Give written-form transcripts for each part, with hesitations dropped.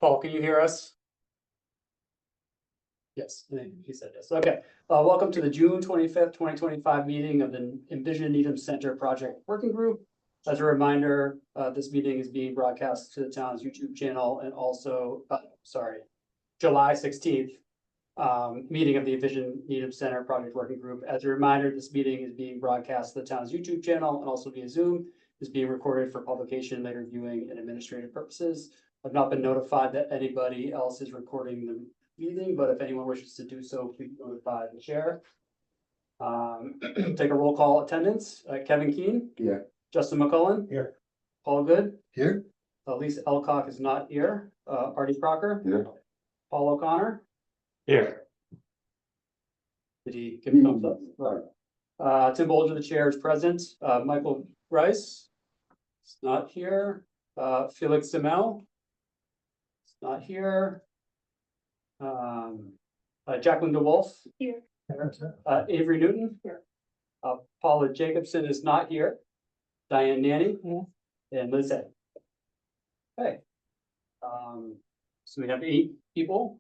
Paul, can you hear us? Yes, I think he said yes. Okay, welcome to the June 25th, 2025 meeting of the Envision Needham Center Project Working Group. As a reminder, this meeting is being broadcast to the town's YouTube channel and also, July 16th, meeting of the Envision Needham Center Project Working Group. As a reminder, this meeting is being broadcast to the town's YouTube channel and also via Zoom. Is being recorded for publication, later viewing, and administrative purposes. I've not been notified that anybody else is recording the meeting, but if anyone wishes to do so, please notify the chair. Take a roll call attendance. Kevin Keane. Here. Justin McCullen. Here. Paul Good. Here. Lisa Elcock is not here. Artie Crocker. Here. Paul O'Connor. Here. Did he give me thumbs up? Right. Tim Bolger, the chair, is present. Michael Rice. It's not here. Felix Demel. It's not here. Jacqueline DeWolf. Here. Avery Newton. Here. Paula Jacobson is not here. Diane Nanny. And Liz Ed. Okay. So we have 8 people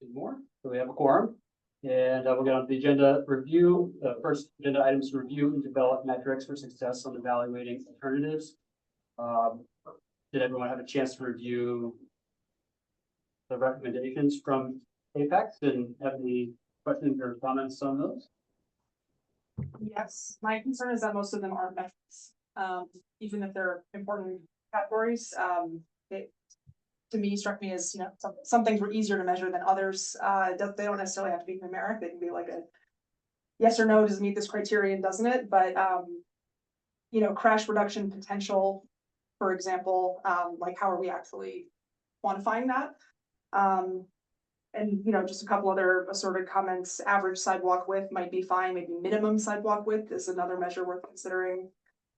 and more. So we have a quorum. And we'll get on to the agenda review. First agenda items: review and develop metrics for success on evaluating alternatives. Did everyone have a chance to review the recommendations from Apex and have any questions or comments on those? Yes, my concern is that most of them aren't metrics. Even if they're important categories, it to me struck me as, some things were easier to measure than others. They don't necessarily have to be numeric. They can be like a yes or no, does it meet this criterion, doesn't it? But crash reduction potential, for example, like how are we actually quantifying that? And just a couple other assorted comments. Average sidewalk width might be fine. Maybe minimum sidewalk width is another measure worth considering.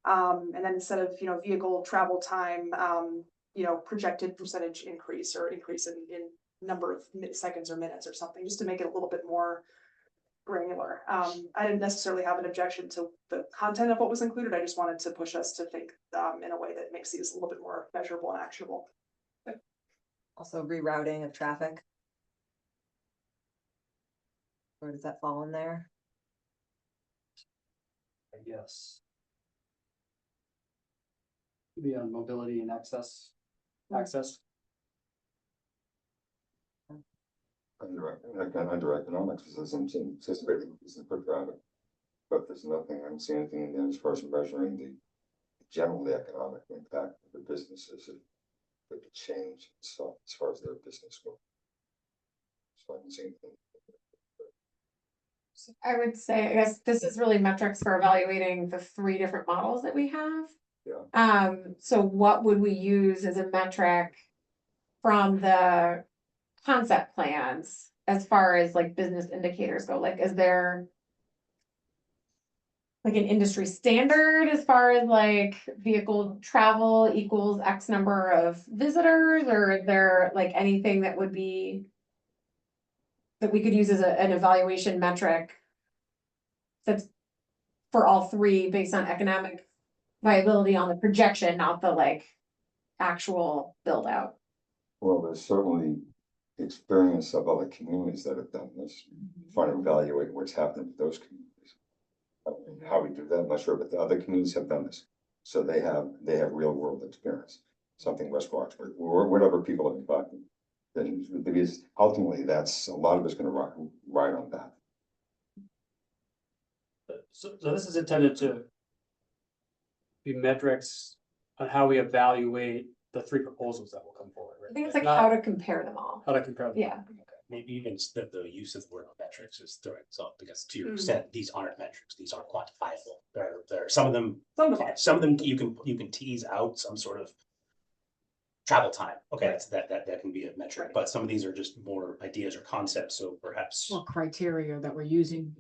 And then instead of vehicle travel time, projected percentage increase or increase in number of seconds or minutes or something, just to make it a little bit more granular. I didn't necessarily have an objection to the content of what was included. I just wanted to push us to think in a way that makes these a little bit more measurable and actionable. Also rerouting of traffic. Where does that fall in there? Yes. Be on mobility and access. Under economics, it doesn't anticipate the foot traffic. But there's nothing, I don't see anything in there as far as measuring the generally economic impact of the businesses that could change stuff as far as their business goes. So I don't see anything. I would say, I guess this is really metrics for evaluating the 3 different models that we have. Yeah. So what would we use as a metric from the concept plans as far as like business indicators go? Like, is there like an industry standard as far as like vehicle travel equals X number of visitors, or is there like anything that would be that we could use as an evaluation metric that's for all 3 based on economic viability on the projection, not the like actual build out? Well, there's certainly experience of other communities that have done this, trying to evaluate what's happening with those communities. I mean, how we do that, I'm not sure, but the other communities have done this. So they have real world experience, something West Roxbury, or whatever people have been talking. Then because ultimately that's a lot of it's going to ride on that. So this is intended to be metrics on how we evaluate the 3 proposals that will come forward, right? I think it's like how to compare them all. How to compare them. Yeah. Maybe even the use of the word metrics is throwing itself, because to your extent, these aren't metrics, these aren't quantifiable. There are some of them you can tease out some sort of travel time. Okay, that can be a metric, but some of these are just more ideas or concepts. So perhaps criteria that we're using.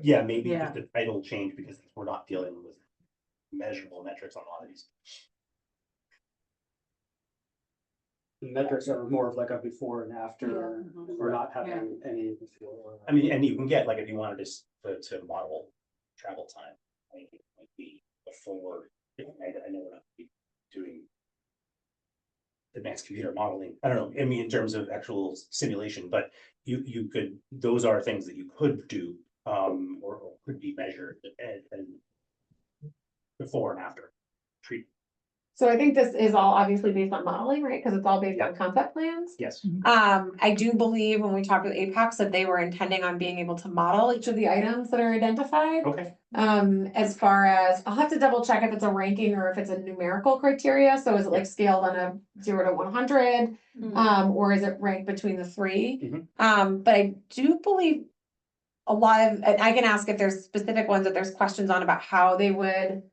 yeah, maybe the title change because we're not dealing with measurable metrics on a lot of these. The metrics are more of like a before and after. We're not having any before. I mean, and you can get, like, if you wanted to model travel time, I think it might be before. I know we're not doing advanced computer modeling. I don't know, I mean, in terms of actual simulation, but you could, those are things that you could do, or could be measured and before and after treatment. So I think this is all obviously based on modeling, right? Because it's all based on concept plans. Yes. I do believe when we talked with Apex that they were intending on being able to model each of the items that are identified. Okay. As far as, I'll have to double check if it's a ranking or if it's a numerical criteria. So is it like scaled on a 0 to 100? Or is it ranked between the three? But I do believe a lot of, and I can ask if there's specific ones that there's questions on about how they would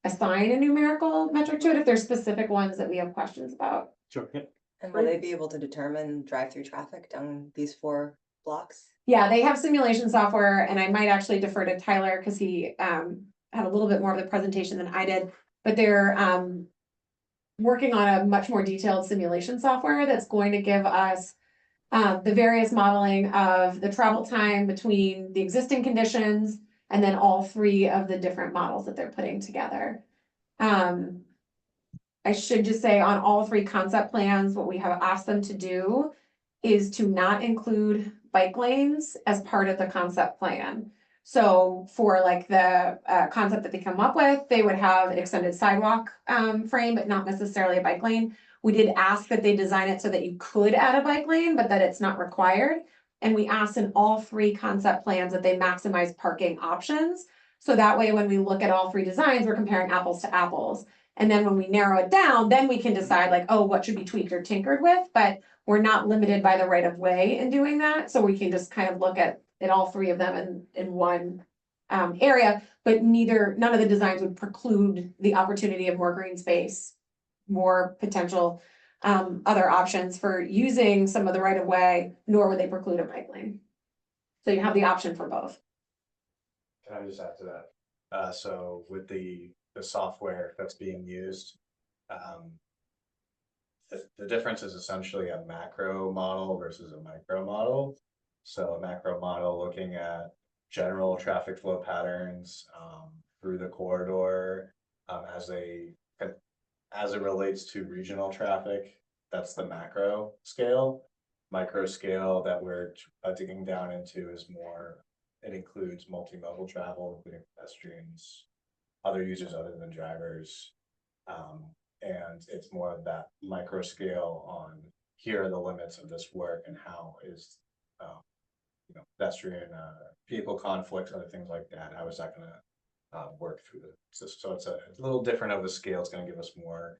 assign a numerical metric to it, if there's specific ones that we have questions about. Sure. Yep. And will they be able to determine drive-through traffic down these 4 blocks? Yeah, they have simulation software, and I might actually defer to Tyler because he had a little bit more of the presentation than I did. But they're working on a much more detailed simulation software that's going to give us the various modeling of the travel time between the existing conditions and then all 3 of the different models that they're putting together. I should just say on all 3 concept plans, what we have asked them to do is to not include bike lanes as part of the concept plan. So for like the concept that they come up with, they would have an extended sidewalk frame, but not necessarily a bike lane. We did ask that they design it so that you could add a bike lane, but that it's not required. And we asked in all 3 concept plans that they maximize parking options. So that way, when we look at all 3 designs, we're comparing apples to apples. And then when we narrow it down, then we can decide like, oh, what should be tweaked or tinkered with, but we're not limited by the right of way in doing that. So we can just kind of look at all 3 of them in one area, but none of the designs would preclude the opportunity of more green space, more potential other options for using some of the right of way, nor would they preclude a bike lane. So you have the option for both. Can I just add to that? So with the software that's being used, the difference is essentially a macro model versus a micro model. So a macro model looking at general traffic flow patterns through the corridor as it relates to regional traffic. That's the macro scale. Micro scale that we're digging down into is more, it includes multimodal travel, including pedestrians, other users other than drivers. And it's more of that micro scale on here are the limits of this work and how is pedestrian vehicle conflicts, other things like that. How is that going to work through the system? So it's a little different of a scale. It's going to give us more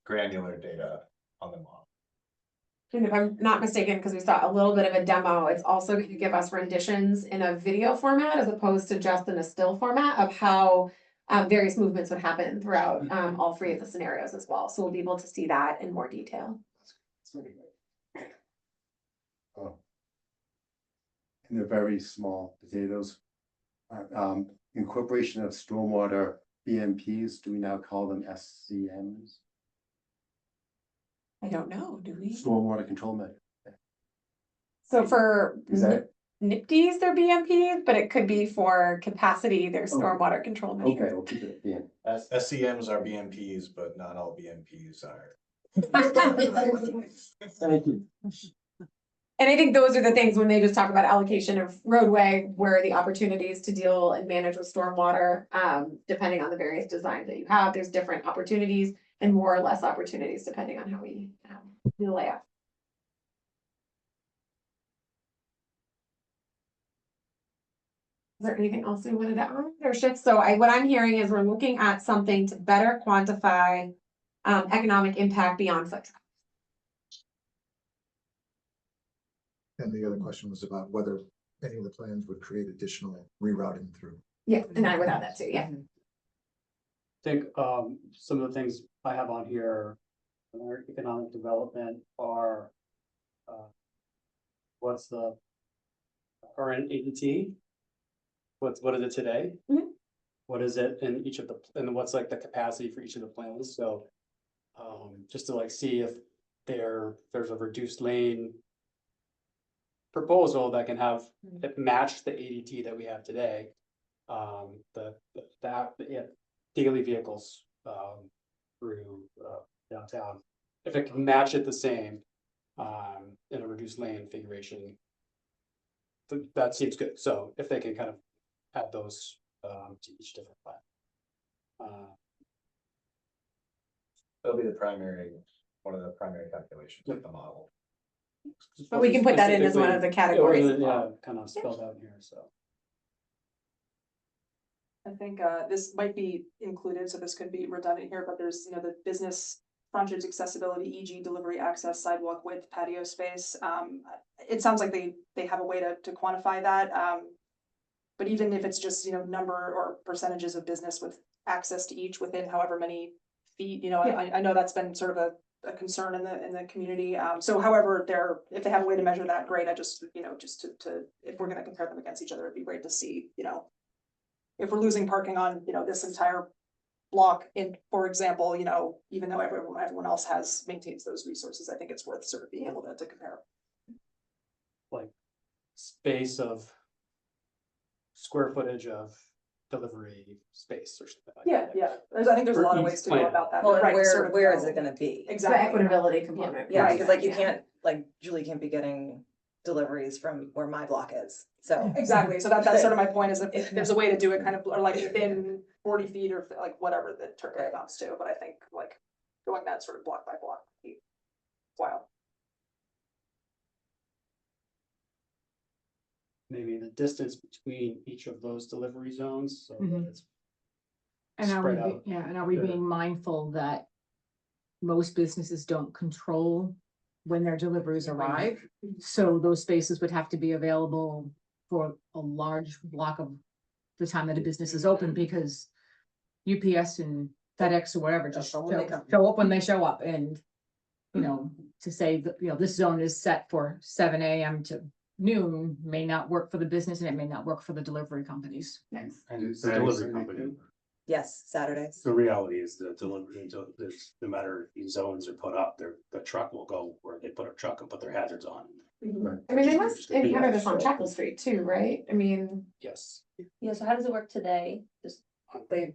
granular data on the model. And if I'm not mistaken, because we saw a little bit of a demo, it's also going to give us renditions in a video format as opposed to just in a still format of how various movements would happen throughout all 3 of the scenarios as well. So we'll be able to see that in more detail. And they're very small potatoes. Incorporation of stormwater BMPs, do we now call them SCMs? I don't know, do we? Stormwater control measure. So for Is that, NIPDs, they're BMPs, but it could be for capacity, their stormwater control measures. okay, we'll keep it at BM. SCMs are BMPs, but not all BMPs are. Thank you. And I think those are the things when they just talk about allocation of roadway, where the opportunities to deal and manage with stormwater, depending on the various designs that you have, there's different opportunities and more or less opportunities depending on how we do the layout. Is there anything else we wanted to add or shift? So what I'm hearing is we're looking at something to better quantify economic impact beyond foot traffic. And the other question was about whether any of the plans would create additional rerouting through. Yeah, and I would add that too, yeah. I think some of the things I have on here, under economic development are what's the current ADT? What is it today? Mhm. What is it in each of the, and what's like the capacity for each of the plans? So just to like see if there's a reduced lane proposal that can have that match the ADT that we have today. Daily vehicles through downtown. if it can match it the same, in a reduced lane configuration. That seems good, so if they can kind of add those, to each different plan. That'll be the primary, one of the primary calculations of the model. But we can put that in as one of the categories as Yeah, well. kind of spelled out here, so. I think this might be included, so this could be redundant here, but there's, the business frontage accessibility, e.g. delivery access, sidewalk width, patio space. It sounds like they have a way to quantify that. But even if it's just, number or percentages of business with access to each within however many feet, I know that's been sort of a concern in the community. So however, if they have a way to measure that, great. I just, just to if we're gonna compare them against each other, it'd be great to see, if we're losing parking on, this entire block in, for example, even though everyone else maintains those resources, I think it's worth sort of being able to compare. Like space of square footage of delivery space or something like that. Yeah. I think there's a lot of ways to go about that. Well, but and right, to sort of where is know- it gonna be? The Exactly. equitability component. Yeah, because like you Yeah. can't, like Julie can't be getting deliveries from where my block is, so. Exactly, so that's sort of my point, is if there's a way to do it kind of, or like within 40 feet or like whatever the term amounts to, but I think like going that sort of block by block. would be wild. Maybe the distance between each of those delivery zones, so that Mhm. it's And are we, spread out. and are we better. being mindful that most businesses don't control when their deliveries arrive? So those spaces would have to be available for a large block of the time that a business is open, because UPS and FedEx or whatever just Show up when they come. show up when they show up, and to say that, this zone is set for 7 AM to noon may not work for the business, and it may not work for the delivery companies. And the delivery company, Yes, Saturdays. the reality is the delivery, there's, no matter if these zones are put up, the truck will go where they put a truck and put their hazards on. I mean, they must encounter this on Chapel Street too, right? I mean, Yes. Yeah, so how does it work today? Just They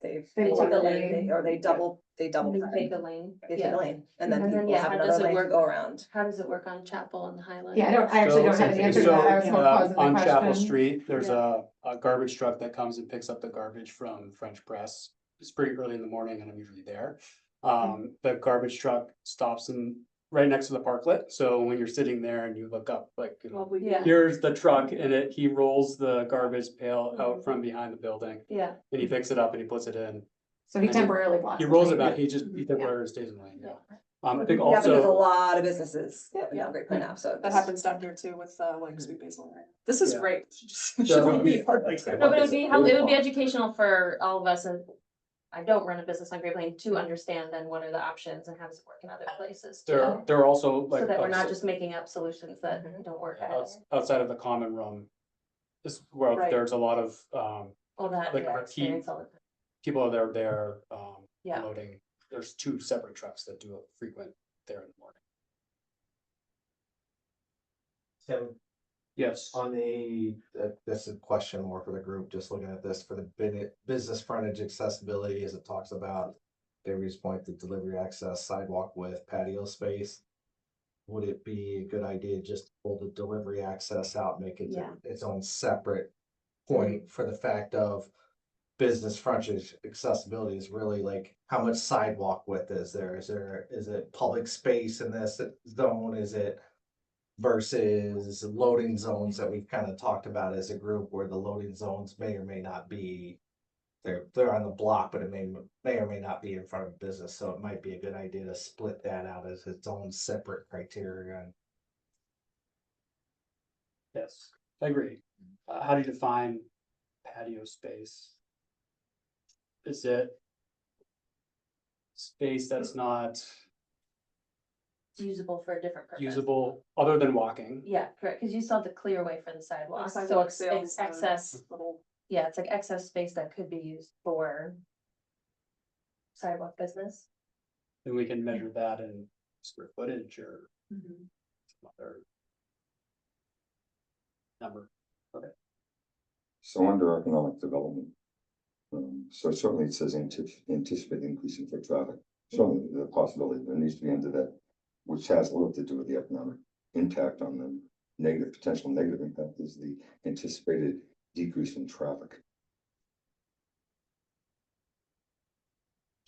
They take block the the lane, lane. or they double they park. take the lane? They take Yeah. the lane, and then And then, people yeah, have how another does it lane to work? go around. How does it work on Chapel and Highland? yeah, I actually don't have an answer to that. I was more posing the On Chapel question. Street, there's a garbage truck that comes and picks up the garbage from French Press. It's pretty early in the morning and I'm usually there. The garbage truck stops right next to the parklet, so when you're sitting there and you look up, like, Yeah. here's the truck, and he rolls the garbage pail out from behind the building, Yeah, and he picks it up and he puts it in. So he And temporarily blocks. He the rolls it lane. back, he temporarily stays in the lane, yeah. I think Yeah, but there's a also, lot of businesses Yeah, in yeah. Great Plain now, so. That happens down here too with like Sweet Basil. Right? This is Yeah. great. So- Should we be part of it? no, but it would be educational for all of us, and I don't run a business on Great Plain, to understand then what are the options and how does it work in other places too. there are also like. So that we're not just making up solutions that Mhm. don't work. Outside of the common room. Is where Right. there's a lot of, All that, like yeah, repeat- experience all the time. people that are there, Yeah. loading. There's 2 separate trucks that do it frequent there in the morning. Tim, Yes. on this is a question more for the group, just looking at this for the business frontage accessibility, as it talks about. Davies point, the delivery access, sidewalk width, patio space. Would it be a good idea just to pull the delivery access out, make it Yeah. its own separate point for the fact of business frontage accessibility is really like, how much sidewalk width is there? Is it public space in this zone? Is it versus loading zones that we've kind of talked about as a group, where the loading zones may or may not be, they're on the block, but it may or may not be in front of business, so it might be a good idea to split that out as its own separate criteria. Yes, I agree. How do you define patio space? Is it space that's not Usable for a different purpose. usable other than walking? Yeah, correct, because you still have to clear away for the sidewalk, so sidewalk it's sales, excess, Little yeah, it's like excess space that could be used for sidewalk business. Then we can measure that in square footage or some other number. So under economic development. So certainly it says anticipate increasing foot traffic. certainly the possibility there needs to be under that, which has a little to do with the economic impact on the negative, potential negative impact is the anticipated decrease in traffic.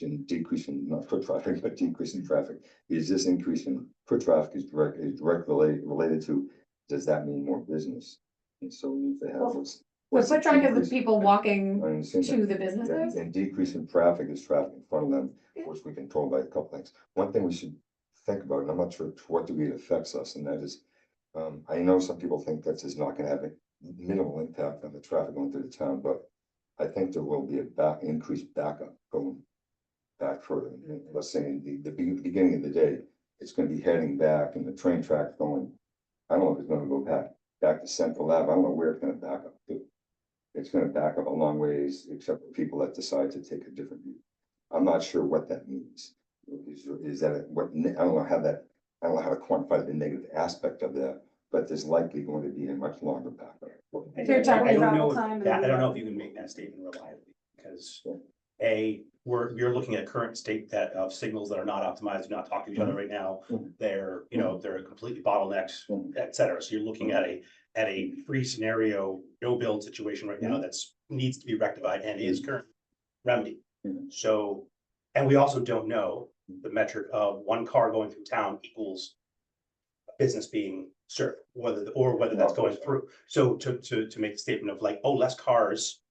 In decrease in, not foot traffic, but decrease in traffic. Is this increase in foot traffic is directly related to, does that mean more business? And so we need to have what's. The foot traffic is decrease- the people walking I understand to that. the businesses. And decrease in traffic is traffic in front of them, Yeah. which we control by a couple things. One thing we should think about, and I'm not sure to what degree it affects us, and that is, I know some people think that is not gonna have a minimal impact on the traffic going through the town, but I think there will be a increased backup going back further. Let's say in the beginning of the day, it's gonna be heading back and the train track going, I don't know if it's gonna go back to Central Ave. I don't know where it's gonna back up to. It's gonna back up a long ways, except for people that decide to take a different view. I'm not sure what that means. Is that what, I don't know how to quantify the negative aspect of that, but there's likely going to be a much longer backup. You're talking I don't travel know, time if that- and- I don't know if you can make that statement reliably, because you're looking at current state that of signals that are not optimized, do not talk to each other right now. Mhm. They're, they're completely bottlenecks, Mhm. et cetera. So you're looking at a free scenario, no build situation right now that's needs to be rectified and is currently remedied. Mhm. So, and we also don't know the metric of one car going through town equals a business being served, whether that's going through. So to make the statement of like, oh, less cars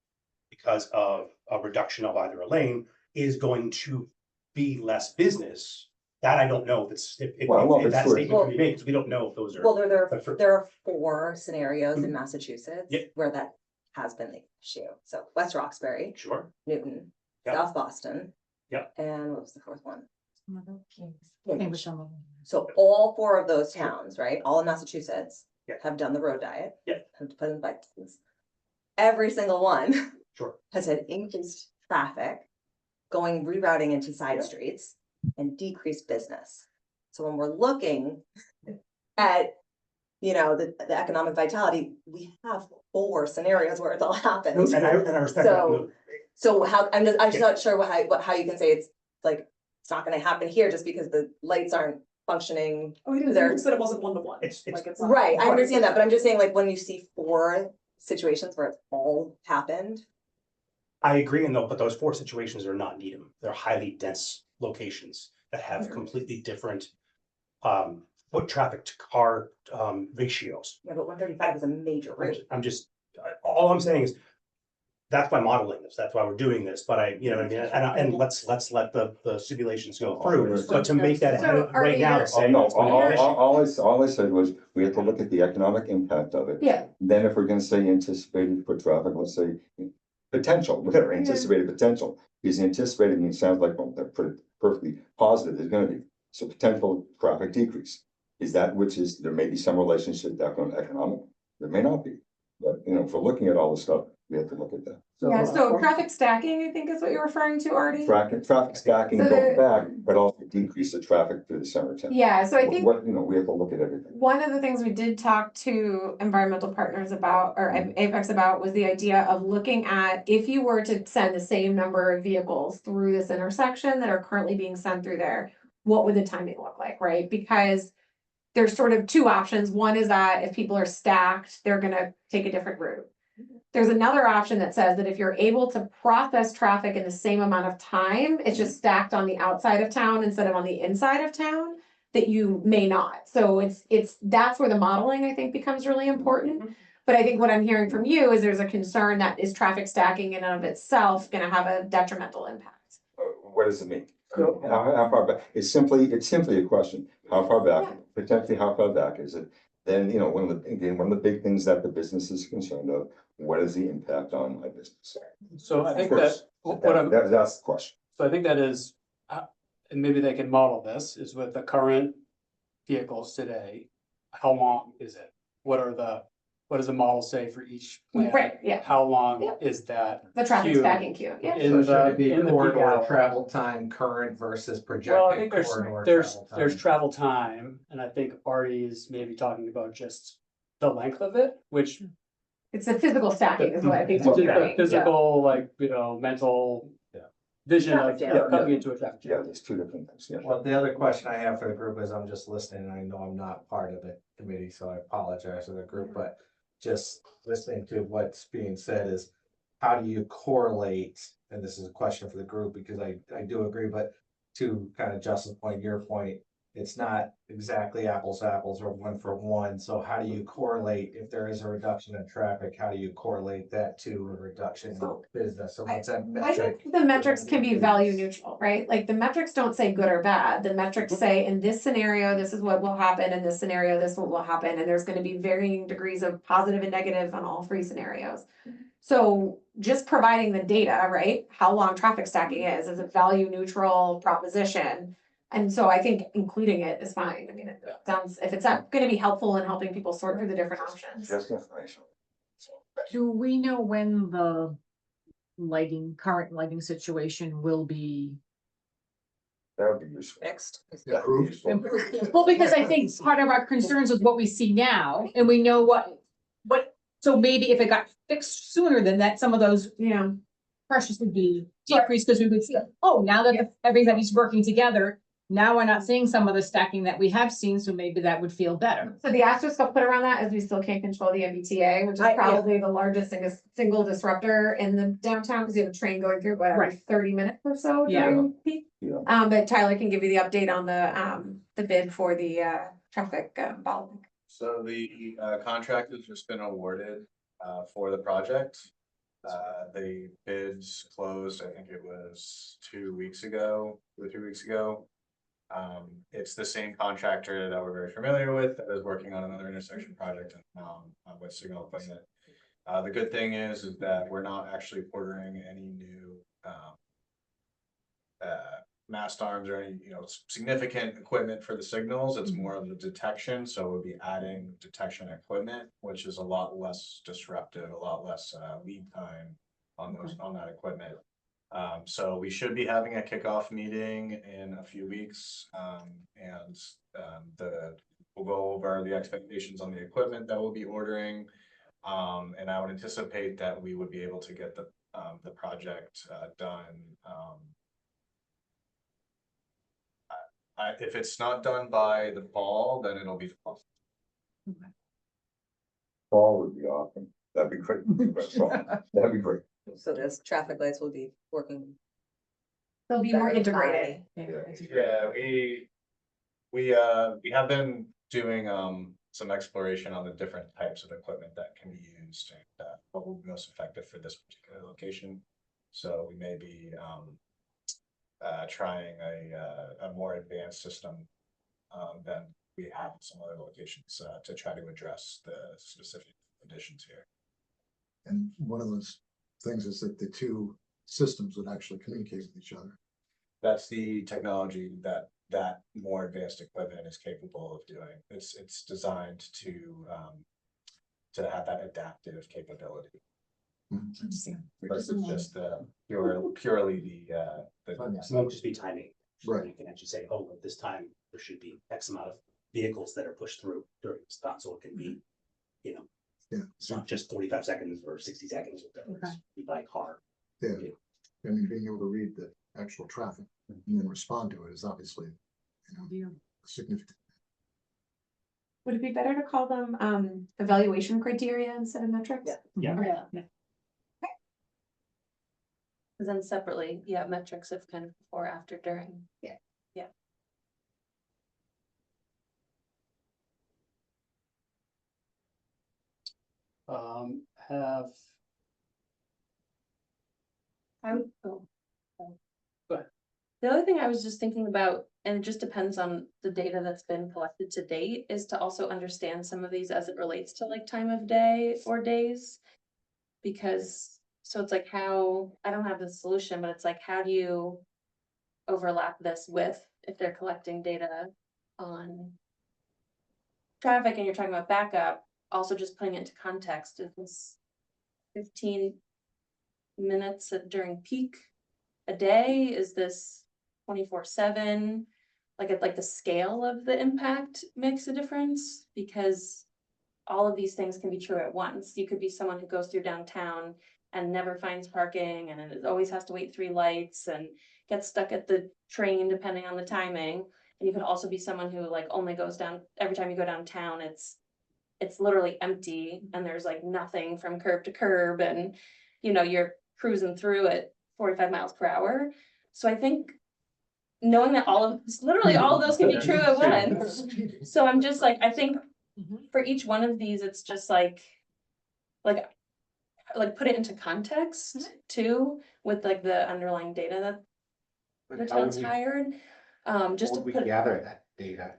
because of a reduction of either a lane is going to be less business. That I don't know if Well, that sure. statement can be made, because we don't know if those are. Well, there but for- are 4 scenarios in Massachusetts Yeah. where that has been the issue. So West Roxbury, Sure. Newton, Yeah. South Boston. Yeah. And what was the 4th one? Cambridge. So all 4 of those towns, right, all in Massachusetts, Yeah. have done the road diet. Yeah. Have put in bike lanes. Every single one Sure. has had increased traffic, rerouting into side Yeah. streets and decreased business. So when we're looking at, the economic vitality, we have 4 scenarios where it's all happened. And I respect that. So- So how, I'm just not sure how you can say it's like, it's not gonna happen here just because the lights aren't functioning. Oh, you There- said it wasn't 1-to-1. It's- Like it's not. Right, I understand that, but I'm just saying, like, when you see 4 situations where it's all happened. I agree, but those 4 situations are not Needham. They're highly dense locations that have completely different foot traffic to car ratios. Yeah, but 135 is a major route. All I'm saying is, that's why modeling this, that's why we're doing this, but you know what I mean, and let's let the simulations go through, but to make that So are right now there- to say. No, it's gonna be an issue. all I said was, we have to look at the economic impact of it. Yeah, Then if we're gonna say anticipated foot traffic, let's say potential, whatever, anticipated potential. Because anticipated means, sounds like, well, they're perfectly positive, there's gonna be, so potential traffic decrease. Is that, there may be some relationship to economic, there may not be. But, if we're looking at all this stuff, we have to look at that. yeah, so traffic stacking, I think is what you're referring to, Artie? Traffic stacking So going the- back, but also decrease the traffic through the center of town. Yeah, so I think We have to look at everything. one of the things we did talk to environmental partners about, or Apex about, was the idea of looking at if you were to send the same number of vehicles through this intersection that are currently being sent through there, what would the timing look like, right? Because there's sort of 2 options. One is that if people are stacked, they're gonna take a different route. There's another option that says that if you're able to process traffic in the same amount of time, it's just stacked on the outside of town instead of on the inside of town, that you may not. So that's where the modeling, I think, becomes really important. But I think what I'm hearing from you is there's a concern that is traffic stacking in and of itself gonna have a detrimental impact. What does it mean? How far back? It's simply a question. How far back, potentially how far back is it? Then, one of the big things that the business is concerned of, what is the impact on my business? So I Of think course. That's the question. So I think that is, and maybe they can model this, is with the current vehicles today, how long is it? What does the model say for each plant? Right, yeah, How long Yeah. is that? the traffic queue stacking queue, yeah. In So should it be in the peak corridor hour? travel time current versus Well, I projected think corridor there's travel time? travel time, and I think Artie is maybe talking about just the length of it, which. It's the physical stacking is what I think. It's we're just the hearing, yeah. physical, like, mental. vision of, Traffic jam. yeah, coming into a traffic Yeah, jam. there's two different things, yeah. Well, the other question I have for the group is I'm just listening, and I know I'm not part of the committee, so I apologize to the group, but just listening to what's being said is how do you correlate, and this is a question for the group because I do agree, but to kind of Justin's point, your point, it's not exactly apples to apples or one for one. So how do you correlate if there is a reduction in traffic? How do you correlate that to a reduction in business? So what's that I metric? think the metrics can be value neutral, right? Like the metrics don't say good or bad. The metrics say in this scenario, this is what will happen. In this scenario, this is what will happen. And there's gonna be varying degrees of positive and negative on all three scenarios. So just providing the data, right? How long traffic stacking is a value neutral proposition. And so I think including it is fine. I mean, it sounds, if it's not gonna be helpful in helping people sort through the different options. Just information. So, Do we know when the current lighting situation will be? that would be useful. Fixed. That would be useful. Well, because I think part of our concerns is what we see now, and we know so maybe if it got fixed sooner than that, some of those, pressures would be decreased, because we would see, oh, now that everybody's working together, now we're not seeing some of the stacking that we have seen, so maybe that would feel better. So the asterisk I'll put around that is we still can't control the MBTA, which is Yeah. probably the largest single disruptor in the downtown, because you have a train going through, what, every Right. 30 minutes or so Yeah. during peak. Yeah. But Tyler can give you the update on the bid for the traffic bottleneck. So the contract has just been awarded for the project. The bids closed, I think it was 2 weeks ago, 2 or 3 weeks ago. It's the same contractor that we're very familiar with that is working on another intersection project with signal equipment. The good thing is that we're not actually ordering any new mast arms or any, significant equipment for the signals. It's more of the detection. So we'll be adding detection equipment, which is a lot less disruptive, a lot less lead time on that equipment. So we should be having a kickoff meeting in a few weeks, and we'll go over the expectations on the equipment that we'll be ordering. And I would anticipate that we would be able to get the project done. If it's not done by the fall, then it'll be fall. Fall would be awesome. That'd be great. That'd be great. So those traffic lights will be working. They'll be more better integrated. Yeah, we have been doing some exploration on the different types of equipment that can be used and what will be most effective for this particular location. So we may be trying a more advanced system than we have in some other locations to try to address the specific conditions here. And one of those things is that the two systems would actually communicate with each other. That's the technology that more advanced equipment is capable of doing. It's designed to have that adaptive capability. Versus just purely the So it would just be timing. Right. You can actually say, oh, at this time, there should be X amount of vehicles that are pushed through during this time, so it can be, Yeah. it's not just 45 seconds or 60 seconds, or whatever, it's be by car. Yeah. I mean, being able to read the actual traffic and then respond to it is obviously, significant. Would it be better to call them evaluation criteria instead of metrics? Yeah. Cause then separately, you have metrics of kind of before, after, during. Have, I would go. Go ahead. The other thing I was just thinking about, and it just depends on the data that's been collected to date, is to also understand some of these as it relates to like time of day or days. Because, so it's like how, I don't have the solution, but it's like, how do you overlap this with, if they're collecting data on traffic and you're talking about backup, also just putting it into context, is this 15 minutes during peak a day? Is this 24/7? Like the scale of the impact makes a difference, because all of these things can be true at once. You could be someone who goes through downtown and never finds parking, and it always has to wait 3 lights and gets stuck at the train depending on the timing. And you could also be someone who like only goes down, every time you go downtown, it's literally empty and there's like nothing from curb to curb, and you know, you're cruising through at 45 miles per hour. So I think knowing that literally all of those can be true at once. So I'm just like, I think for each one of these, it's just like put it into context too, with like the underlying data that the town's hired. Just to We put gather that data.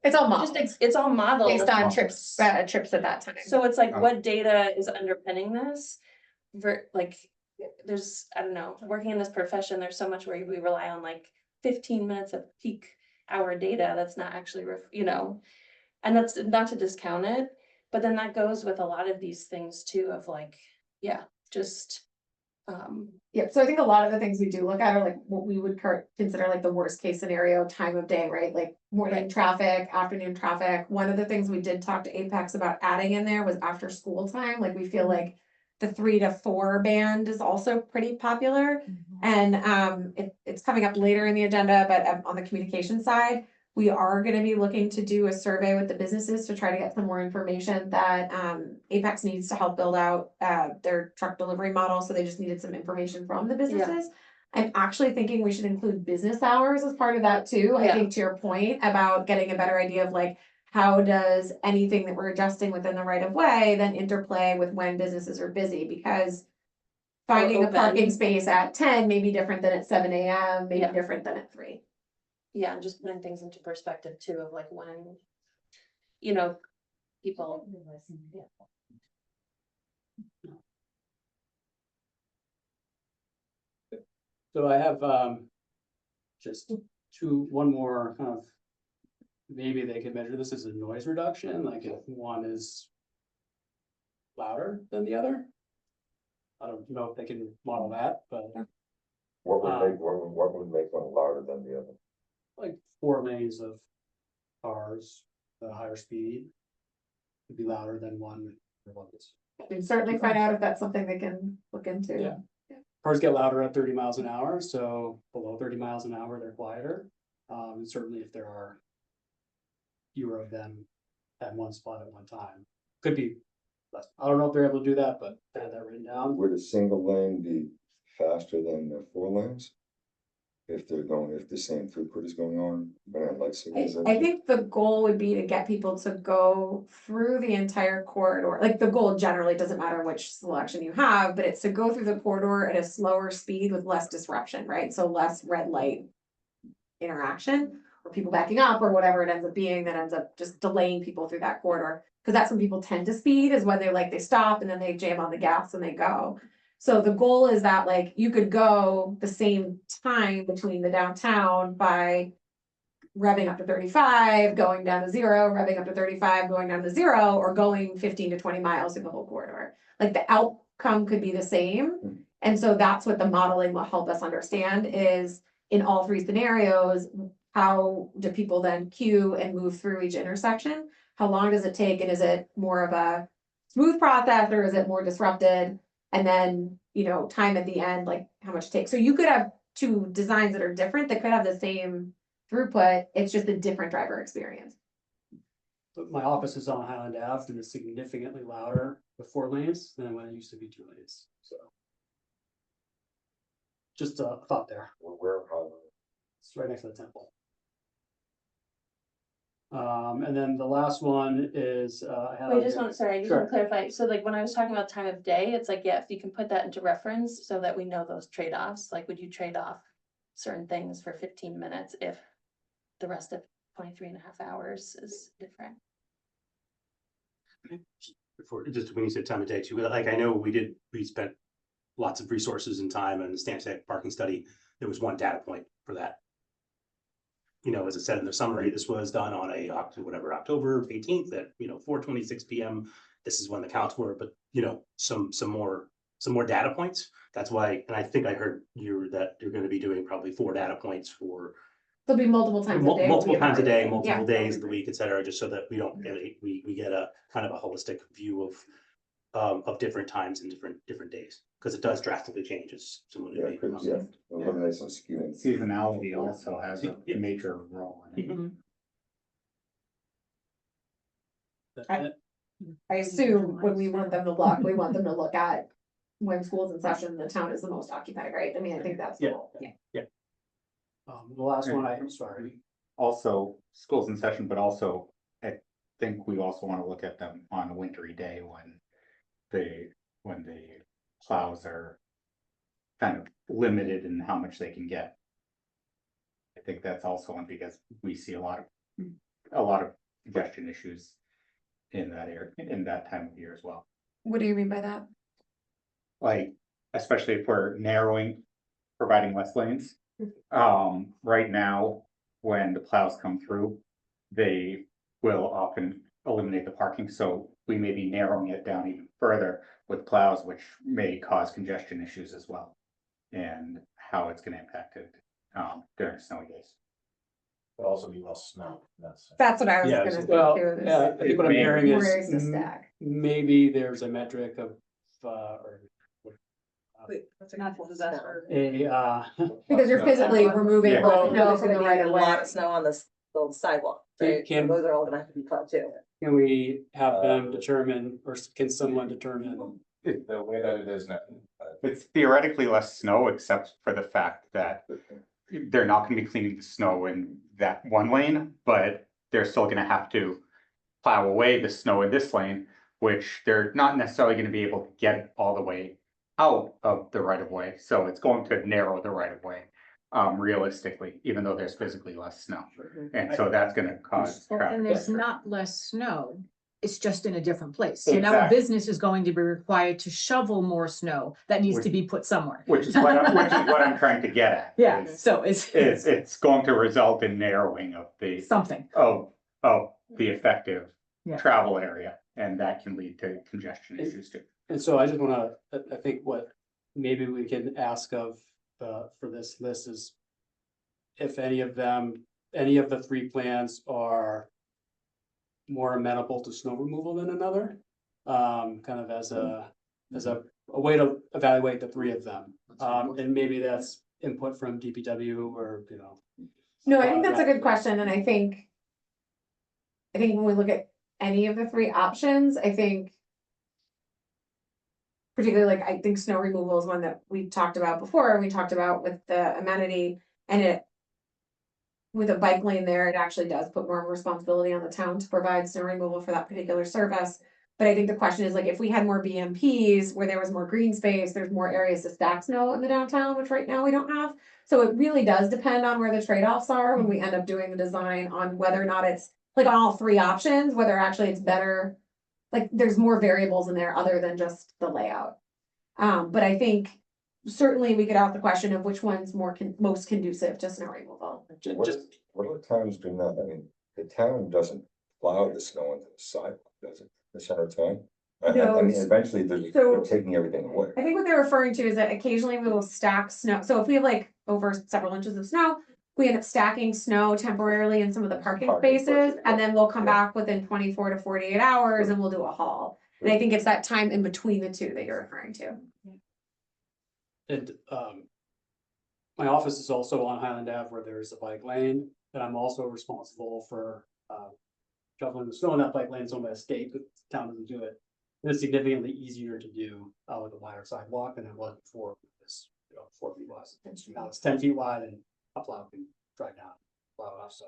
It's all just, modeled it's all modeled. based on trips at that time. So it's like, Oh. what data is underpinning this? Like, there's, I don't know, working in this profession, there's so much where we rely on like 15 minutes of peak hour data that's not actually, you know, and that's not to discount it, but then that goes with a lot of these things too, of like, yeah, just, Yeah, so I think a lot of the things we do look at are like what we would consider like the worst case scenario time of day, right? Like morning Right. traffic, afternoon traffic. One of the things we did talk to Apex about adding in there was after school time. Like we feel like the 3 to 4 band is also pretty popular. And it's coming up later in the agenda, but on the communication side, we are gonna be looking to do a survey with the businesses to try to get some more information that Apex needs to help build out their truck delivery model, so they just needed some information from the businesses. I'm actually thinking we should include business hours as part of that too. I Yeah. think to your point about getting a better idea of like, how does anything that we're adjusting within the right of way then interplay with when businesses are busy? Because finding a open. parking space at 10 may be different than at 7 AM, maybe Yeah. different than at 3. yeah, and just putting things into perspective too, of like when, you know, people. Yeah. So I have just one more kind of, maybe they could measure this as a noise reduction, like if one is louder than the other. I don't know if they can model that, but What would make one louder than the other? like 4 lanes of cars at a higher speed would be louder than one. We can certainly find out if that's something they can look into. Yeah. Cars get louder at 30 miles an hour, so below 30 miles an hour, they're quieter. And certainly if there are fewer of them at one spot at one time, could be less. I don't know if they're able to do that, but I had that written down. Would a single lane be faster than the 4 lanes? If the same throughput is going on, but I'd like signals. I think the goal would be to get people to go through the entire corridor. Like the goal generally doesn't matter which selection you have, but it's to go through the corridor at a slower speed with less disruption, right? So less red light interaction or people backing up or whatever it ends up being that ends up just delaying people through that corridor. Because that's when people tend to speed, is when they stop and then they jam on the gas and they go. So the goal is that like you could go the same time between the downtown by revving up to 35, going down to 0, revving up to 35, going down to 0, or going 15 to 20 miles through the whole corridor. Like the outcome could be the same. And so that's what the modeling will help us understand is in all 3 scenarios, how do people then queue and move through each intersection? How long does it take? And is it more of a smooth process or is it more disrupted? And then, time at the end, like how much it takes. So you could have 2 designs that are different that could have the same throughput. It's just a different driver experience. But my office is on Highland Ave and it's significantly louder with 4 lanes than when it used to be 2 lanes, so. Just a thought there. Where, It's right next to the temple. And then the last one is, I have. Wait, I just want to Sure. clarify. So like when I was talking about time of day, it's like, yeah, if you can put that into reference so that we know those trade-offs, like would you trade off certain things for 15 minutes if the rest of 23 and a half hours is different? Before, just when you said time of day too, like I know we spent lots of resources and time on the Stantec parking study. There was one data point for that. As I said in the summary, this was done on October 18th at 4:26 p.m. This is when the counts were, but some more data points. That's why, and I think I heard that you're going to be doing probably 4 data points for There'll be multiple times a day. multiple times a day, Yeah. multiple days of the week, et cetera, just so that we don't we get a kind of a holistic view of of different times and different days, because it does drastically change as someone. Yeah, yeah, eliminate some skewing. Seasonality also has a Yeah. major role in it. Mhm. I assume when we want them to look, we want them to look at when school's in session, the town is the most occupied, right? I mean, I think that's the Yeah. goal. Yeah. The last one, I'm sorry. Also, schools in session, but also I think we also want to look at them on a wintry day when the plows are kind of limited in how much they can get. I think that's also one because we see a lot of congestion issues in that area, in that time of year as well. What do you mean by that? Like, especially if we're providing less lanes. Right now, when the plows come through, they will often eliminate the parking, so we may be narrowing it down even further with plows, which may cause congestion issues as well. And how it's gonna impact it, during snowy days. There'll also be less snow, that's. That's what I was Yeah, gonna say Well, too. yeah, I think what I'm hearing More areas is to stack. maybe there's a metric of, or Natural disaster. Because you're physically removing Yeah. the snow There's from gonna the be right a of lot way. of snow on this little sidewalk, right? So Can- those are all gonna have to be plowed too. can we have them determine, or can someone determine? The way that it is now. It's theoretically less snow, except for the fact that they're not gonna be cleaning the snow in that one lane, but they're still gonna have to plow away the snow in this lane, which they're not necessarily gonna be able to get all the way out of the right of way, so it's going to narrow the right of way, realistically, even though there's physically less snow. And so that's gonna cause And traffic. there's not less snow, it's just in a different place. So now a Exactly. business is going to be required to shovel more snow that needs to be put somewhere. Which is what I'm trying to get at. Yeah, is so it's It's going to result in narrowing of something. the effective Yeah. travel area, and that can lead to congestion issues too. And so I just wanna, I think what maybe we can ask of, for this list is if any of the three plans are more amenable to snow removal than another, kind of as a way to evaluate the three of them. And maybe that's input from DPW or, No, I think that's a good question, and I think when we look at any of the three options, I think particularly like, I think snow removal is one that we talked about before, and we talked about with the amenity, and it with a bike lane there, it actually does put more responsibility on the town to provide snow removal for that particular service. But I think the question is like, if we had more BMPs where there was more green space, there's more areas to stack snow in the downtown, which right now we don't have. So it really does depend on where the trade-offs are when we end up doing the design on whether or not it's like on all three options, whether actually it's better. Like there's more variables in there other than just the layout. But I think certainly we could ask the question of which one's most conducive to snow removal. What do the towns do now? I mean, the town doesn't plow the snow into the sidewalk, does it, the center town? I mean, No, eventually they're taking everything away. I think what they're referring to is that occasionally we will stack snow. So if we have like over several inches of snow, we end up stacking snow temporarily in some of the parking spaces, and then we'll come back within 24 to 48 hours and we'll do a haul. And I think it's that time in between the two that you're referring to. And, my office is also on Highland Ave where there's a bike lane, and I'm also responsible for, shoveling the snow in that bike lane, so my state, the town doesn't do it. It's significantly easier to do, with a wider sidewalk than it was before, this, 4 feet wide. Now it's 10 feet wide and a plow can drive down, plow it off, so.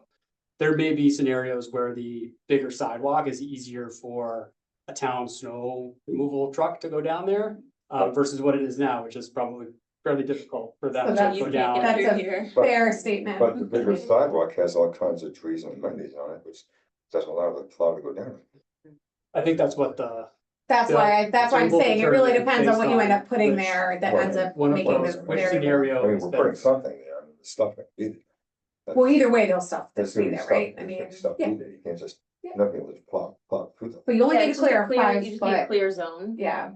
There may be scenarios where the bigger sidewalk is easier for a town snow removal truck to go down there, versus what it is now, which is probably fairly difficult for them So to that's- go down. That's a Here. fair statement. But the bigger sidewalk has all kinds of trees and amenities on it, which doesn't allow the plow to go down. I think that's what That's why I'm We'll saying it really determine depends on what you based end on up putting which- there that Right. ends up one of making those, the which variable. scenario I mean, is we're putting better. something there, I mean, the stuff that be there. Well, either way, they'll stuff There's this gonna be be there, stuff, right? I there's mean, gonna be stuff yeah. be there. You can't just, Yeah. nothing will just plow through them. But you only Yeah, need it's to just clear a a clear, 5 you just need a foot, clear zone. yeah.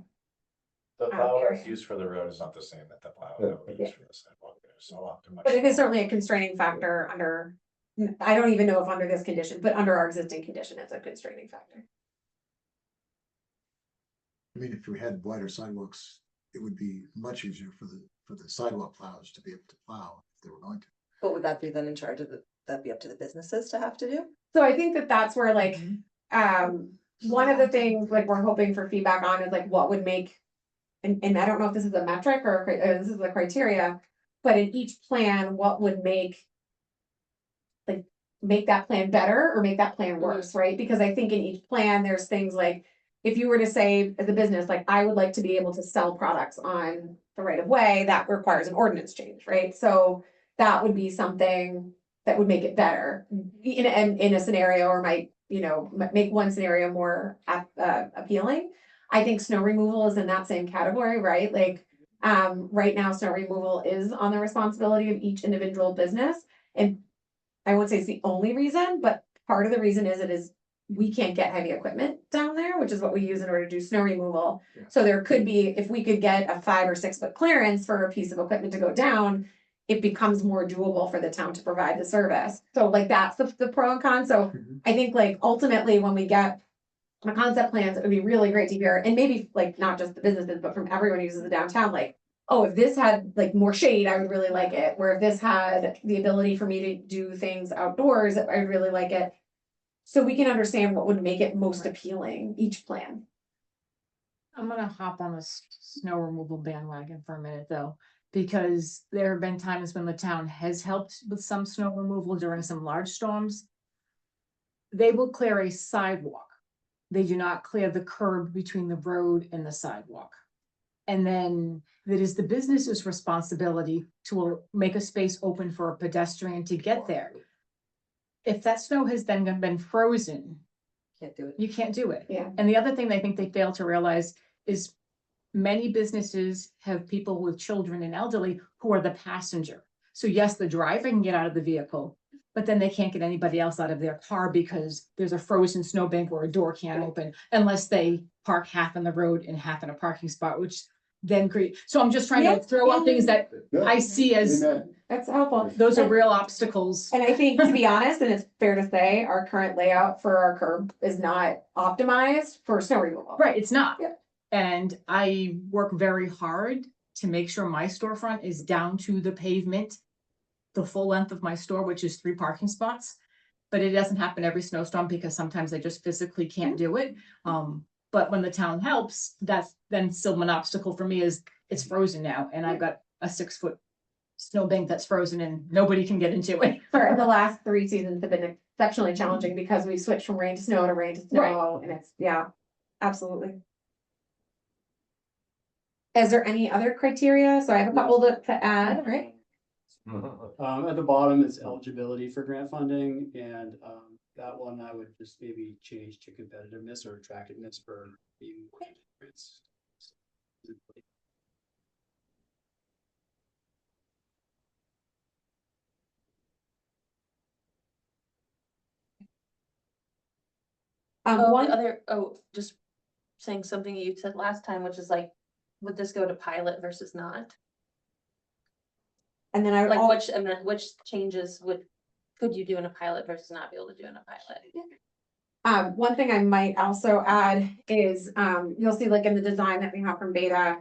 The plow here. that's used for the road is not the same that the plow Yeah. that we use for the sidewalk, there's so often much. But it is snow. certainly a constraining factor under, I don't even know if under this condition, but under our existing condition, it's a constraining factor. I mean, if we had wider sidewalks, it would be much easier for the sidewalk plows to be able to plow if they were going to. What would that be then in charge of that'd be up to the businesses to have to do? So I think that that's where like, one of the things like we're hoping for feedback on is like what would make. And I don't know if this is a metric or this is the criteria, but in each plan, what would make. Like, make that plan better or make that plan worse, right? Because I think in each plan, there's things like. If you were to say as a business, like I would like to be able to sell products on the right of way, that requires an ordinance change, right? So that would be something that would make it better in a scenario or might, make one scenario more appealing. I think snow removal is in that same category, right? Like, right now, snow removal is on the responsibility of each individual business. And I won't say it's the only reason, but part of the reason is we can't get heavy equipment down there, which is what we use in order to do snow removal. Yeah. So there could be, if we could get a 5 or 6 foot clearance for a piece of equipment to go down, it becomes more doable for the town to provide the service. So like that's the pro and con. So I think like ultimately when we get the concept plans, it would be really great to hear, and maybe like not just the businesses, but from everyone who uses the downtown, like, oh, if this had like more shade, I would really like it. Where if this had the ability for me to do things outdoors, I would really like it. So we can understand what would make it most appealing, each plan. I'm gonna hop on the snow removal bandwagon for a minute though, because there have been times when the town has helped with some snow removal during some large storms. They will clear a sidewalk. They do not clear the curb between the road and the sidewalk. And then it is the business's responsibility to make a space open for a pedestrian to get there. If that snow has then been frozen, Can't do it. you can't do it. Yeah. And the other thing I think they fail to realize is many businesses have people with children and elderly who are the passenger. So yes, the driver can get out of the vehicle, but then they can't get anybody else out of their car because there's a frozen snowbank where a door can't open unless they park half in the road and half in a parking spot, which then create. So I'm just trying Yeah, to throw out things that I see as That's helpful. those are real obstacles. And I think, to be honest, and it's fair to say, our current layout for our curb is not optimized for snow removal. Right, it's not. Yeah. And I work very hard to make sure my storefront is down to the pavement, the full length of my store, which is 3 parking spots. But it doesn't happen every snowstorm because sometimes I just physically can't do it. But when the town helps, that's then still an obstacle for me is it's frozen now and I've got a 6 foot snowbank that's frozen and nobody can get into it. For the last 3 seasons have been exceptionally challenging because we switched from rain to snow to rain to snow, and it's, yeah, absolutely. Is there any other criteria? So I have a couple to add, right? At the bottom is eligibility for grant funding, and that one I would just maybe change to competitiveness or attractiveness for being grants. One, Just saying something you said last time, which is like, would this go to pilot versus not? and then I would Like which changes could you do in a pilot versus not be able to do in a pilot? one thing I might also add is, you'll see like in the design that we have from Beta,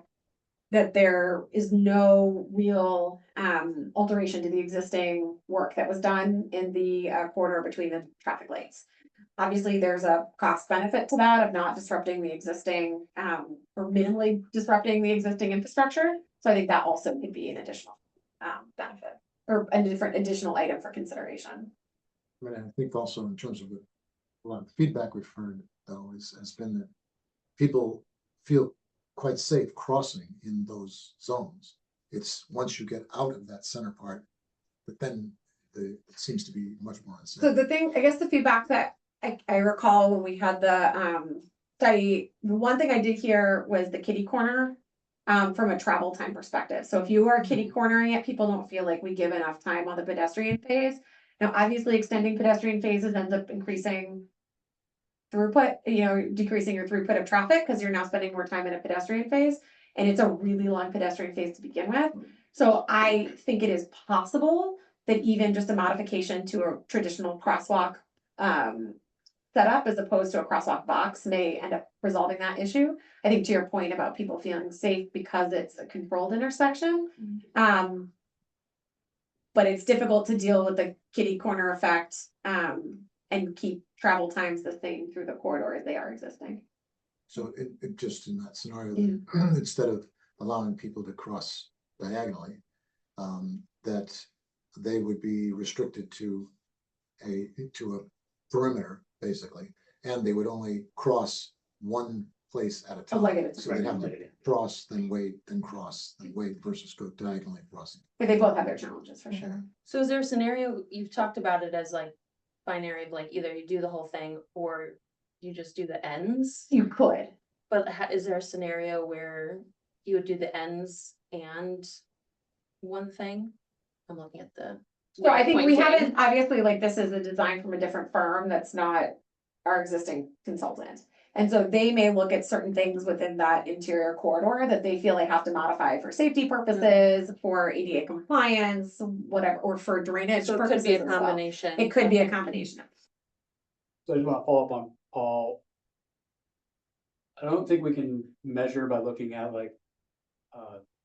that there is no real, alteration to the existing work that was done in the, corridor between the traffic lights. Obviously, there's a cost benefit to that of not disrupting the existing, or minimally disrupting the existing infrastructure. So I think that also could be an additional, benefit or a different additional item for consideration. I mean, I think also in terms of a lot of the feedback we've heard though has been that people feel quite safe crossing in those zones. It's once you get out of that center part, but then it seems to be much more unsafe. So the thing, I guess the feedback that I recall when we had the study, the one thing I did hear was the kitty corner from a travel time perspective. So if you are kitty cornering it, people don't feel like we give enough time on the pedestrian phase. Now, obviously extending pedestrian phases ends up increasing throughput, decreasing your throughput of traffic because you're now spending more time in a pedestrian phase. And it's a really long pedestrian phase to begin with. So I think it is possible that even just a modification to a traditional crosswalk setup as opposed to a crosswalk box may end up resolving that issue. I think to your point about people feeling safe because it's a controlled intersection. But it's difficult to deal with the kitty corner effect, and keep travel times the same through the corridor as they are existing. So it just in that scenario, instead of allowing people to cross diagonally, that they would be restricted to a perimeter, basically, and they would only cross one place at a time. leg at a time. So they'd have to cross, then wait, then cross, then wait versus go diagonally crossing. But they both have their challenges for sure. So is there a scenario, you've talked about it as like binary of like either you do the whole thing or you just do the ends? You could. But is there a scenario where you would do the ends and one thing? I'm looking at the. So I think we pointing. haven't, obviously, like, this is a design from a different firm that's not our existing consultant. And so they may look at certain things within that interior corridor that they feel they have to modify for safety purposes, for ADA compliance, whatever, or for drainage So it could purposes be a as well. combination. It could be a combination of. So I just want to follow up on Paul. I don't think we can measure by looking at like,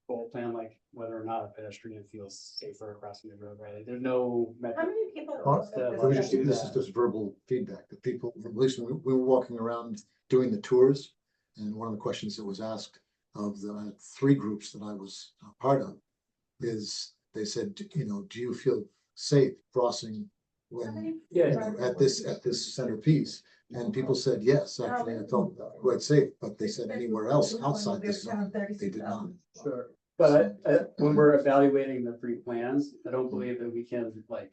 goal plan, like whether or not a pedestrian feels safer crossing the road, right? There's no metric. How many people? This is just verbal feedback that people, at least when we were walking around doing the tours. And one of the questions that was asked of the 3 groups that I was a part of is they said, you know, do you feel safe crossing when, Yeah. you know, at this centerpiece? And people said, yes, actually, I felt quite safe, but they said anywhere else outside this zone, they did not. Sure, but when we're evaluating the 3 plans, I don't believe that we can like.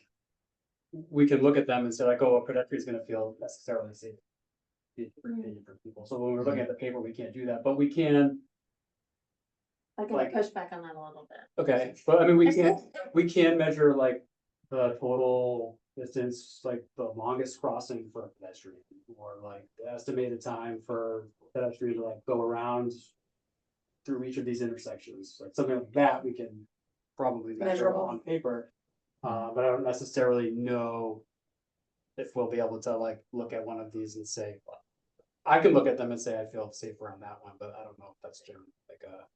We can look at them and say like, oh, a pedestrian is gonna feel necessarily safe. For people, so when we're looking at the paper, we can't do that, but we can, I can like- push back on that a little bit. okay, but I mean, we can measure like. The total distance, like the longest crossing for a pedestrian, or like the estimated time for a pedestrian to like go around. Through each of these intersections, like something like that, we can probably measure Measurable. on paper. But I don't necessarily know. If we'll be able to like look at one of these and say, I can look at them and say I feel safe around that one, but I don't know if that's generally like a.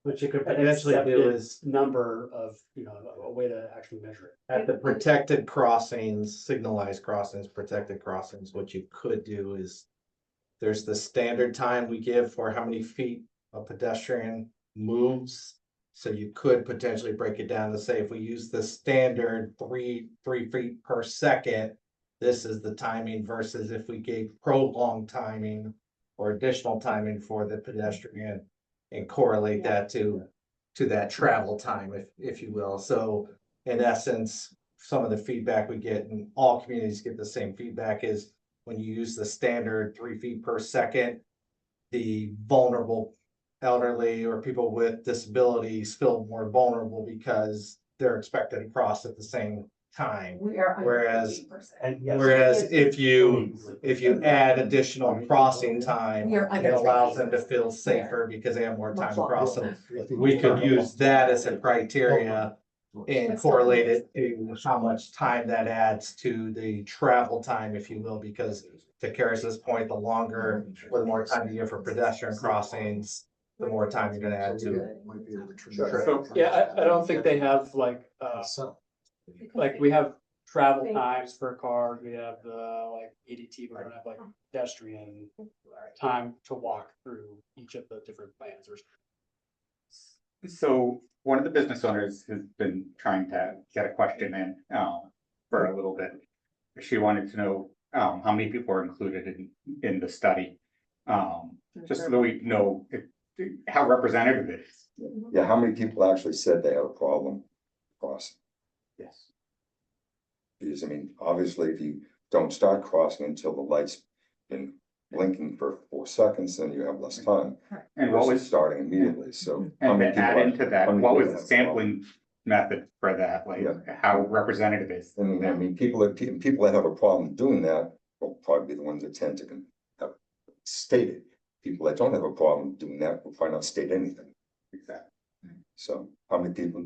What you could an potentially do accepted is number of, a way to actually measure it. at the protected crossings, signalized crossings, protected crossings, what you could do is. There's the standard time we give for how many feet a pedestrian moves. So you could potentially break it down to say, if we use the standard three feet per second. This is the timing versus if we gave prolonged timing or additional timing for the pedestrian. And correlate that to that travel time, if you will. So in essence, some of the feedback we get, and all communities get the same feedback, is when you use the standard 3 feet per second, the vulnerable elderly or people with disabilities feel more vulnerable because they're expected to cross at the same time. Whereas if you add additional crossing time, it allows them to feel safer because they have more time crossing. We could use that as a criteria and correlate it to how much time that adds to the travel time, if you will, because to Karis's point, the longer or the more time you give for pedestrian crossings, the more time you're gonna add to it. Might be able to trim Sure. that. So, yeah, I don't think they have like we have travel times for cars, we have the like ADT, but we don't have like pedestrian time to walk through each of the different plans or. So one of the business owners has been trying to get a question in for a little bit. She wanted to know how many people are included in the study. Just so that we know how representative it is. Yeah, how many people actually said they had a problem crossing? Yes. Because I mean, obviously, if you don't start crossing until the light's been blinking for 4 seconds, then you have less time. And what was Starting immediately, so. how and many to add people- into that, how many what was people the have a problem? sampling method for that? Like Yeah. how representative is? I mean, people that have a problem doing that will probably be the ones that tend to have stated. People that don't have a problem doing that will probably not state anything. Exactly. So how many people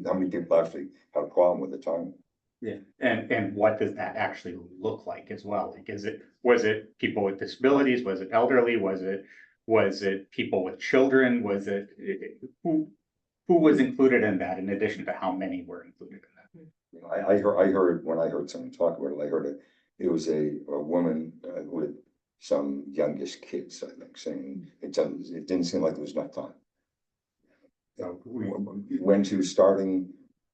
actually have a problem with the time? Yeah, and what does that actually look like as well? Like, was it people with disabilities? Was it elderly? Was it people with children? Was it, who was included in that in addition to how many were included in that? You know, I heard, when I heard someone talk about it, I heard it was a woman with some youngish kids, I think, saying it didn't seem like there was enough time. So When she was starting,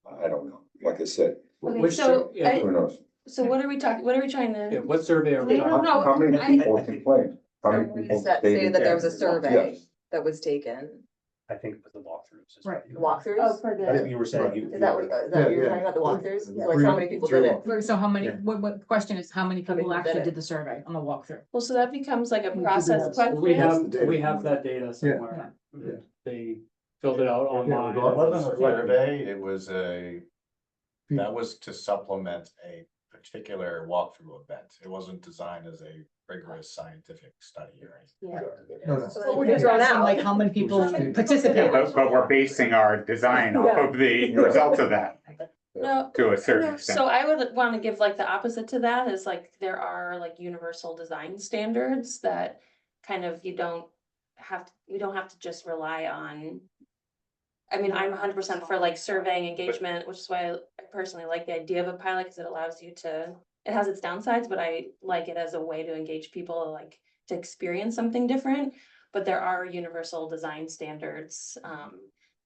I don't know, like I said, Okay, Which, so yeah, who knows? So what are we talking, what are we trying yeah, to? what survey are we No, talking? no, How many I- people complained? How many people Stated stated that there was a yes? survey Yes. that was taken, I think it was the walkthroughs. Right. walkthroughs? Oh, for I think the, you were saying. Is that what you're Yeah, talking about, the walkthroughs? yeah. Like, how many people did it? So how many, Yeah. what the question is, how many How many people people did actually it? did the survey on the walkthrough? well, so that becomes like a We process should do question. We have that data somewhere. Yeah. They filled it out online. Yeah, It wasn't a survey, it was that was to supplement a particular walkthrough event. It wasn't designed as a rigorous scientific study or anything. Yeah. No, no. So What then we're thrown out. like how many people Yeah, participated? but we're basing our design off of the results of that No, to a certain no, extent. so I would wanna give like the opposite to that is like, there are like universal design standards that kind of you don't have to just rely on. I mean, I'm 100% for like surveying engagement, which is why I personally like the idea of a pilot, because it allows you to, it has its downsides, but I like it as a way to engage people, like to experience something different. But there are universal design standards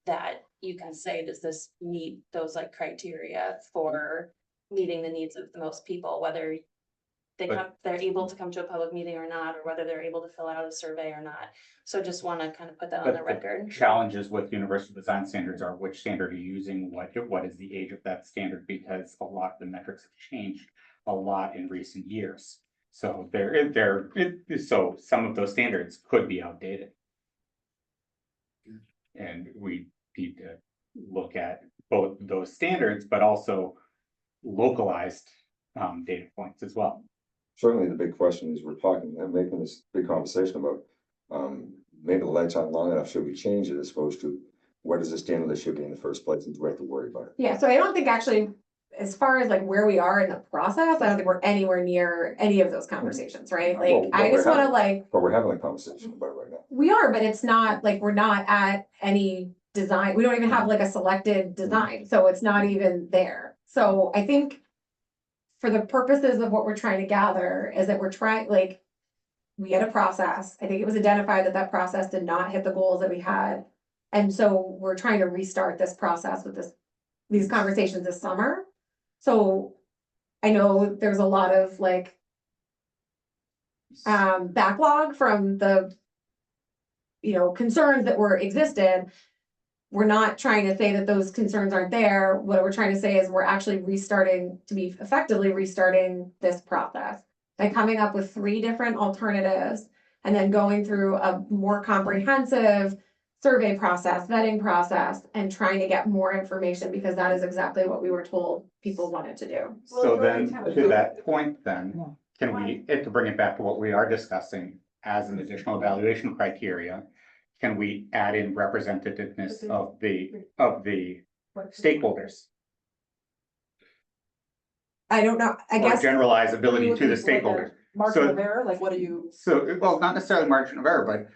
that you can say, does this meet those like criteria for meeting the needs of the most people, whether they're able to come to a public meeting or not, or whether they're able to fill out a survey or not. So just wanna kind of put that on But the the record. challenges with universal design standards are which standard are you using, what is the age of that standard, because a lot of the metrics have changed a lot in recent years. So so some of those standards could be outdated. And we need to look at both those standards, but also localized data points as well. Certainly the big question is, we're talking and making this big conversation about, maybe the lights aren't long enough, should we change it, as opposed to what is the standard that should be in the first place, and do we have to worry about it? Yeah, so I don't think actually, as far as like where we are in the process, I don't think we're anywhere near any of those conversations, right? Well, Like, but I we're just wanna having- like, But we're having a conversation about it right now. we are, but it's not like, we're not at any design, we don't even have like a selected design, so it's not even there. So I think for the purposes of what we're trying to gather is that we're trying, like, we had a process. I think it was identified that that process did not hit the goals that we had. And so we're trying to restart this process with these conversations this summer. So I know there's a lot of like backlog from the, concerns that were existed. We're not trying to say that those concerns aren't there. What we're trying to say is we're actually effectively restarting this process by coming up with 3 different alternatives and then going through a more comprehensive survey process, vetting process, and trying to get more information, because that is exactly what we were told people wanted to do. So then, to that point then, can we, to bring it back to what we are discussing as an additional evaluation criteria, can we add in representativeness of the stakeholders? I don't know, I Or guess, generalizability to the stakeholders? Margin So- of error, like what do you? So, well, not necessarily margin of error, but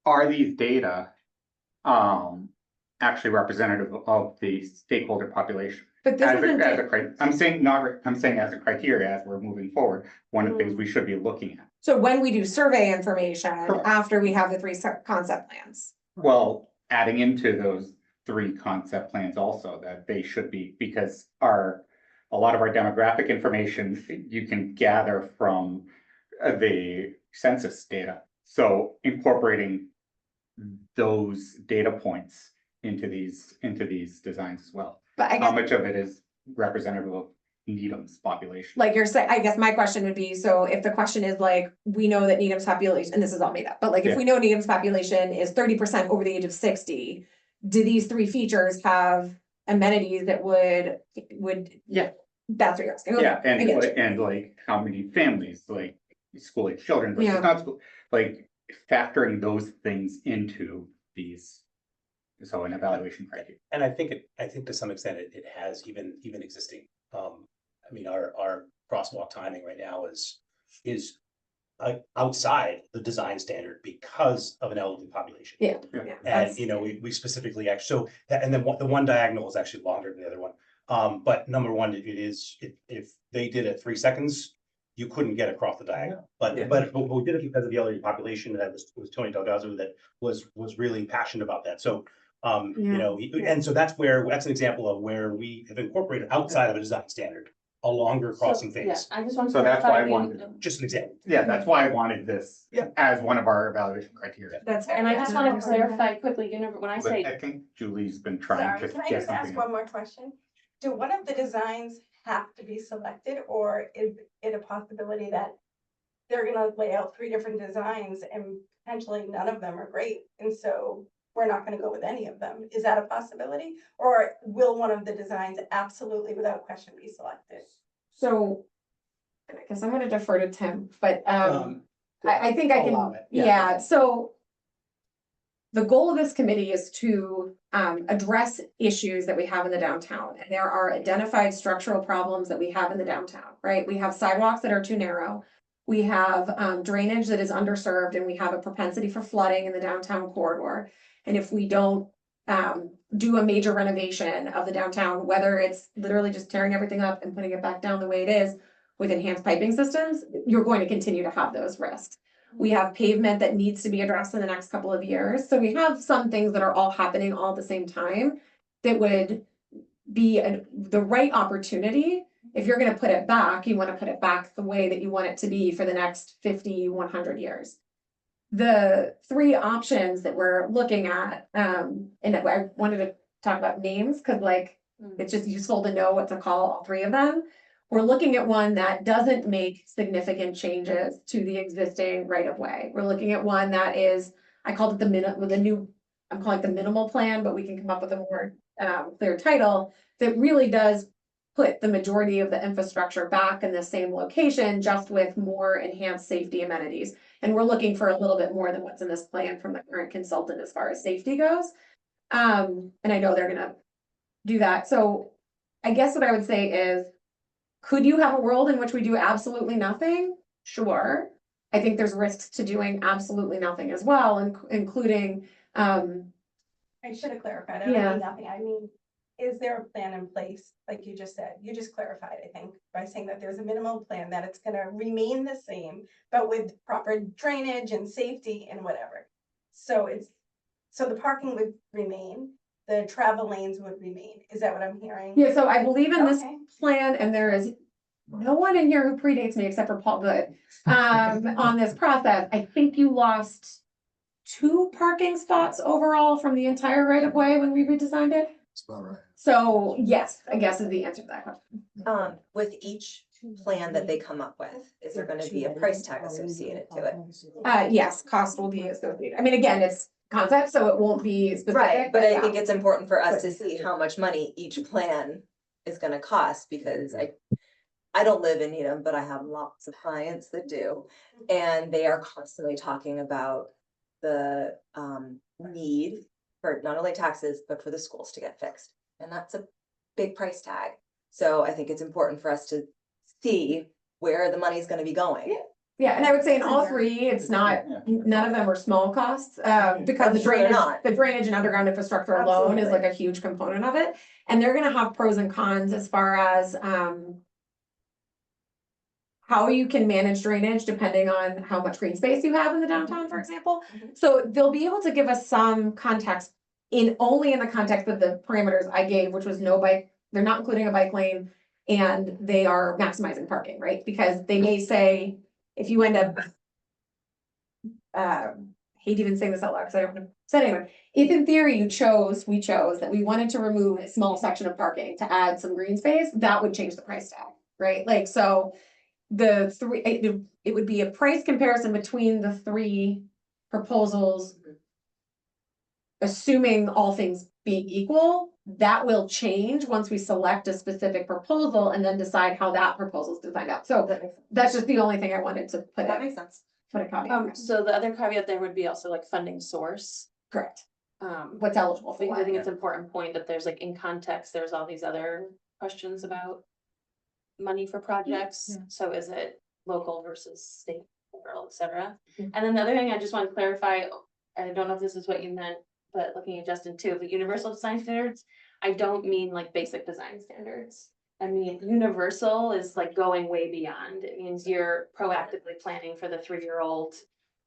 are these data actually representative of the stakeholder population? but this As isn't, I'm saying as a criteria, as we're moving forward, one of the things we should be looking at. so when we do survey information, Correct. after we have the 3 concept plans. Well, adding into those 3 concept plans also, that they should be, because a lot of our demographic information you can gather from the census data. So incorporating those data points into these designs as well. But I How guess, much of it is representative of Needham's population? like you're saying, I guess my question would be, so if the question is like, we know that Needham's population, and this is all made up, but like, if Yeah. we know Needham's population is 30% over the age of 60, do these 3 features have amenities that would? Yeah. That's what you're asking. Okay, Yeah, I get you. and like how many families, like school age children versus Yeah. not school, like factoring those things into these so an evaluation criteria. And I think to some extent it has even existing, I mean, our crosswalk timing right now is outside the design standard because of an elderly population. Yeah. And, you know, we specifically actually, so, and then the one diagonal is actually longer than the other one. But number one, if they did it 3 seconds, you couldn't get across the diagonal. But we did it because of the elderly population, that was Tony Delgado that was really passionate about that. So, you know, and so that's an example of where we have incorporated outside of a design standard, a longer crossing phase. I just want to. So that's why I clarify, wanted, Just an example. yeah, that's why I wanted this Yeah. as one of our evaluation criteria. That's, and I just want to clarify quickly, you know, when I But say. I think Julie's been trying Sorry, to can I get just ask something. one more question? Do one of the designs have to be selected, or is it a possibility that they're gonna lay out 3 different designs and potentially none of them are great, and so we're not gonna go with any of them? Is that a possibility? Or will one of the designs absolutely without question be selected? So I guess I'm gonna defer to Tim, but I think I I'll allow can, it. yeah, so the goal of this committee is to address issues that we have in the downtown. And there are identified structural problems that we have in the downtown, right? We have sidewalks that are too narrow. We have drainage that is underserved, and we have a propensity for flooding in the downtown corridor. And if we don't do a major renovation of the downtown, whether it's literally just tearing everything up and putting it back down the way it is with enhanced piping systems, you're going to continue to have those risks. We have pavement that needs to be addressed in the next couple of years. So we have some things that are all happening all at the same time that would be the right opportunity. If you're going to put it back, you want to put it back the way that you want it to be for the next 50, 100 years. The 3 options that we're looking at, and I wanted to talk about names because it's just useful to know what to call all 3 of them. We're looking at one that doesn't make significant changes to the existing right of way. We're looking at one that is, I called it I'm calling it the minimal plan, but we can come up with a more clear title that really does put the majority of the infrastructure back in the same location, just with more enhanced safety amenities. And we're looking for a little bit more than what's in this plan from the current consultant as far as safety goes. And I know they're gonna do that. So I guess what I would say is, could you have a world in which we do absolutely nothing? Sure. I think there's risks to doing absolutely nothing as well, including, I should have clarified. I don't Yeah. mean nothing. I mean, is there a plan in place, like you just said? You just clarified, I think, by saying that there's a minimal plan, that it's gonna remain the same, but with proper drainage and safety and whatever. So the parking would remain, the travel lanes would remain. Is that what I'm hearing? yeah, so I believe in this Okay. plan, and there is no one in here who predates me except for Paul Good, on this process. I think you lost 2 parking spots overall from the entire right of way when we redesigned it. That's about right. So yes, I guess is the answer to that question. With each plan that they come up with, is there gonna be a price tag associated to it? Yes, cost will be associated. I mean, again, it's concept, so it won't be specific. Right, but I yeah. think it's important for us to see how much money each plan is gonna cost, because I don't live in Needham, but I have lots of clients that do. And they are constantly talking about the need for not only taxes, but for the schools to get fixed. And that's a big price tag. So I think it's important for us to see where the money's gonna be going. Yeah, and I would say in all 3, it's not, none of them are small costs, because I'm the sure they're drainage, not. the drainage and underground infrastructure alone is Absolutely. like a huge component of it. And they're gonna have pros and cons as far as, how you can manage drainage depending on how much green space you have in the downtown, for example. So they'll be able to give us some context only in the context of the parameters I gave, which was no bike, they're not including a bike lane, and they are maximizing parking, right? Because they may say, if you end up, hate even saying this out loud because I don't know. So anyway, if in theory we chose that we wanted to remove a small section of parking to add some green space, that would change the price tag, right? Like, so it would be a price comparison between the 3 proposals. Assuming all things being equal, that will change once we select a specific proposal and then decide how that proposal is designed out. So that's just the only thing I wanted to put That in. makes sense. Put a caveat. So the other caveat there would be also like funding source. Correct. what's eligible for I think what. it's an important point that there's like in context, there's all these other questions about money for projects. Yeah. So is it local versus state, federal, et cetera? Yeah. And then the other thing I just want to clarify, I don't know if this is what you meant, but looking at Justin too, but universal design standards, I don't mean like basic design standards. I mean, universal is like going way beyond. It means you're proactively planning for the 3-year-old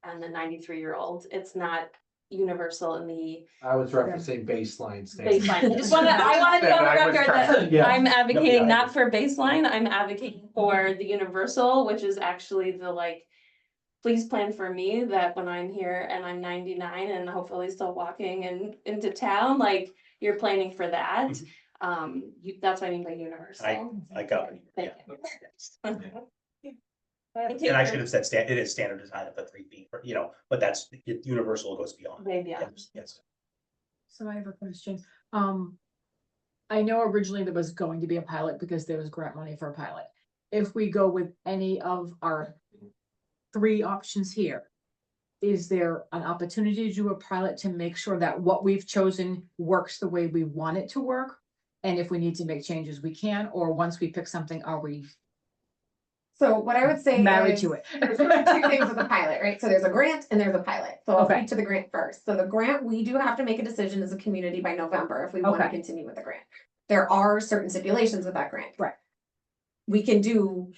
and the 93-year-old. It's not universal in the I was referencing baseline standards. baseline. I wanna be on the I was record trying that to- yeah. I'm No, advocating yeah. not for baseline, I'm advocating for the universal, which is actually the like, please plan for me that when I'm here and I'm 99 and hopefully still walking and into town, like, you're planning for that. That's what I mean by universal. I got it. Thank Yeah. you. Thank you And I for- should have said it is standard design of the 3B, you know, but that's, universal goes beyond. Way beyond. Yes. So I have a question. I know originally there was going to be a pilot because there was grant money for a pilot. If we go with any of our 3 options here, is there an opportunity to do a pilot to make sure that what we've chosen works the way we want it to work? And if we need to make changes, we can, or once we pick something, are we So what I would say married is, to it? there's sort of 2 things with a pilot, right? So there's a grant and there's a pilot. So I'll Okay. speak to the grant first. So the grant, we do have to make a decision as a community by November if we want to Okay. continue with the grant. There are certain stipulations with that grant. Right. We can do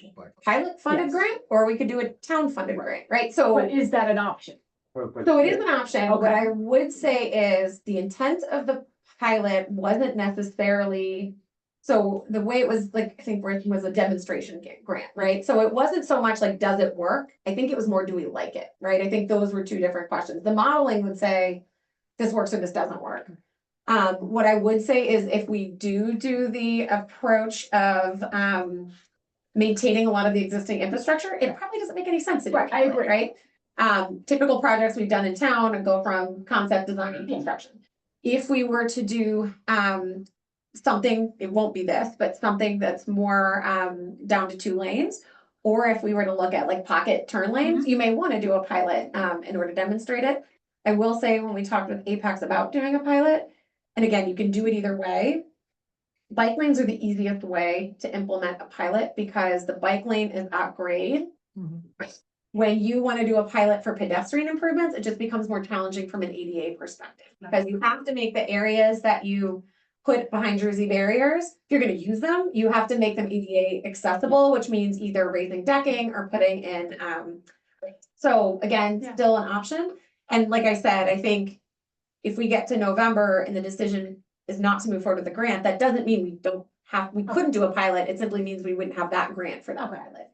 pilot funded Yes. grant, or we could do a town funded grant, right? So. But is that an option? So it is an option. What Okay. I would say is the intent of the pilot wasn't necessarily. So the way it was, like, I think was a demonstration grant, right? So it wasn't so much like, does it work? I think it was more, do we like it, right? I think those were 2 different questions. The modeling would say, this works or this doesn't work. What I would say is if we do the approach of, maintaining a lot of the existing infrastructure, it probably doesn't make any sense to do. Right, I agree. Right? Typical projects we've done in town and go from concept design to construction. If we were to do, something, it won't be this, but something that's more, down to 2 lanes. Or if we were to look at like pocket turn lanes, you may want to do a pilot, in order to demonstrate it. I will say, when we talked with Apex about doing a pilot, and again, you can do it either way. Bike lanes are the easiest way to implement a pilot because the bike lane is at grade. Mhm. When you want to do a pilot for pedestrian improvements, it just becomes more challenging from an ADA perspective. Because you have to make the areas that you put behind Jersey barriers, if you're gonna use them, you have to make them ADA accessible, which means either raising decking or putting in, so again, Yeah. still an option. And like I said, I think if we get to November and the decision is not to move forward with the grant, that doesn't mean we couldn't do a pilot. It simply means we wouldn't have that grant for that pilot.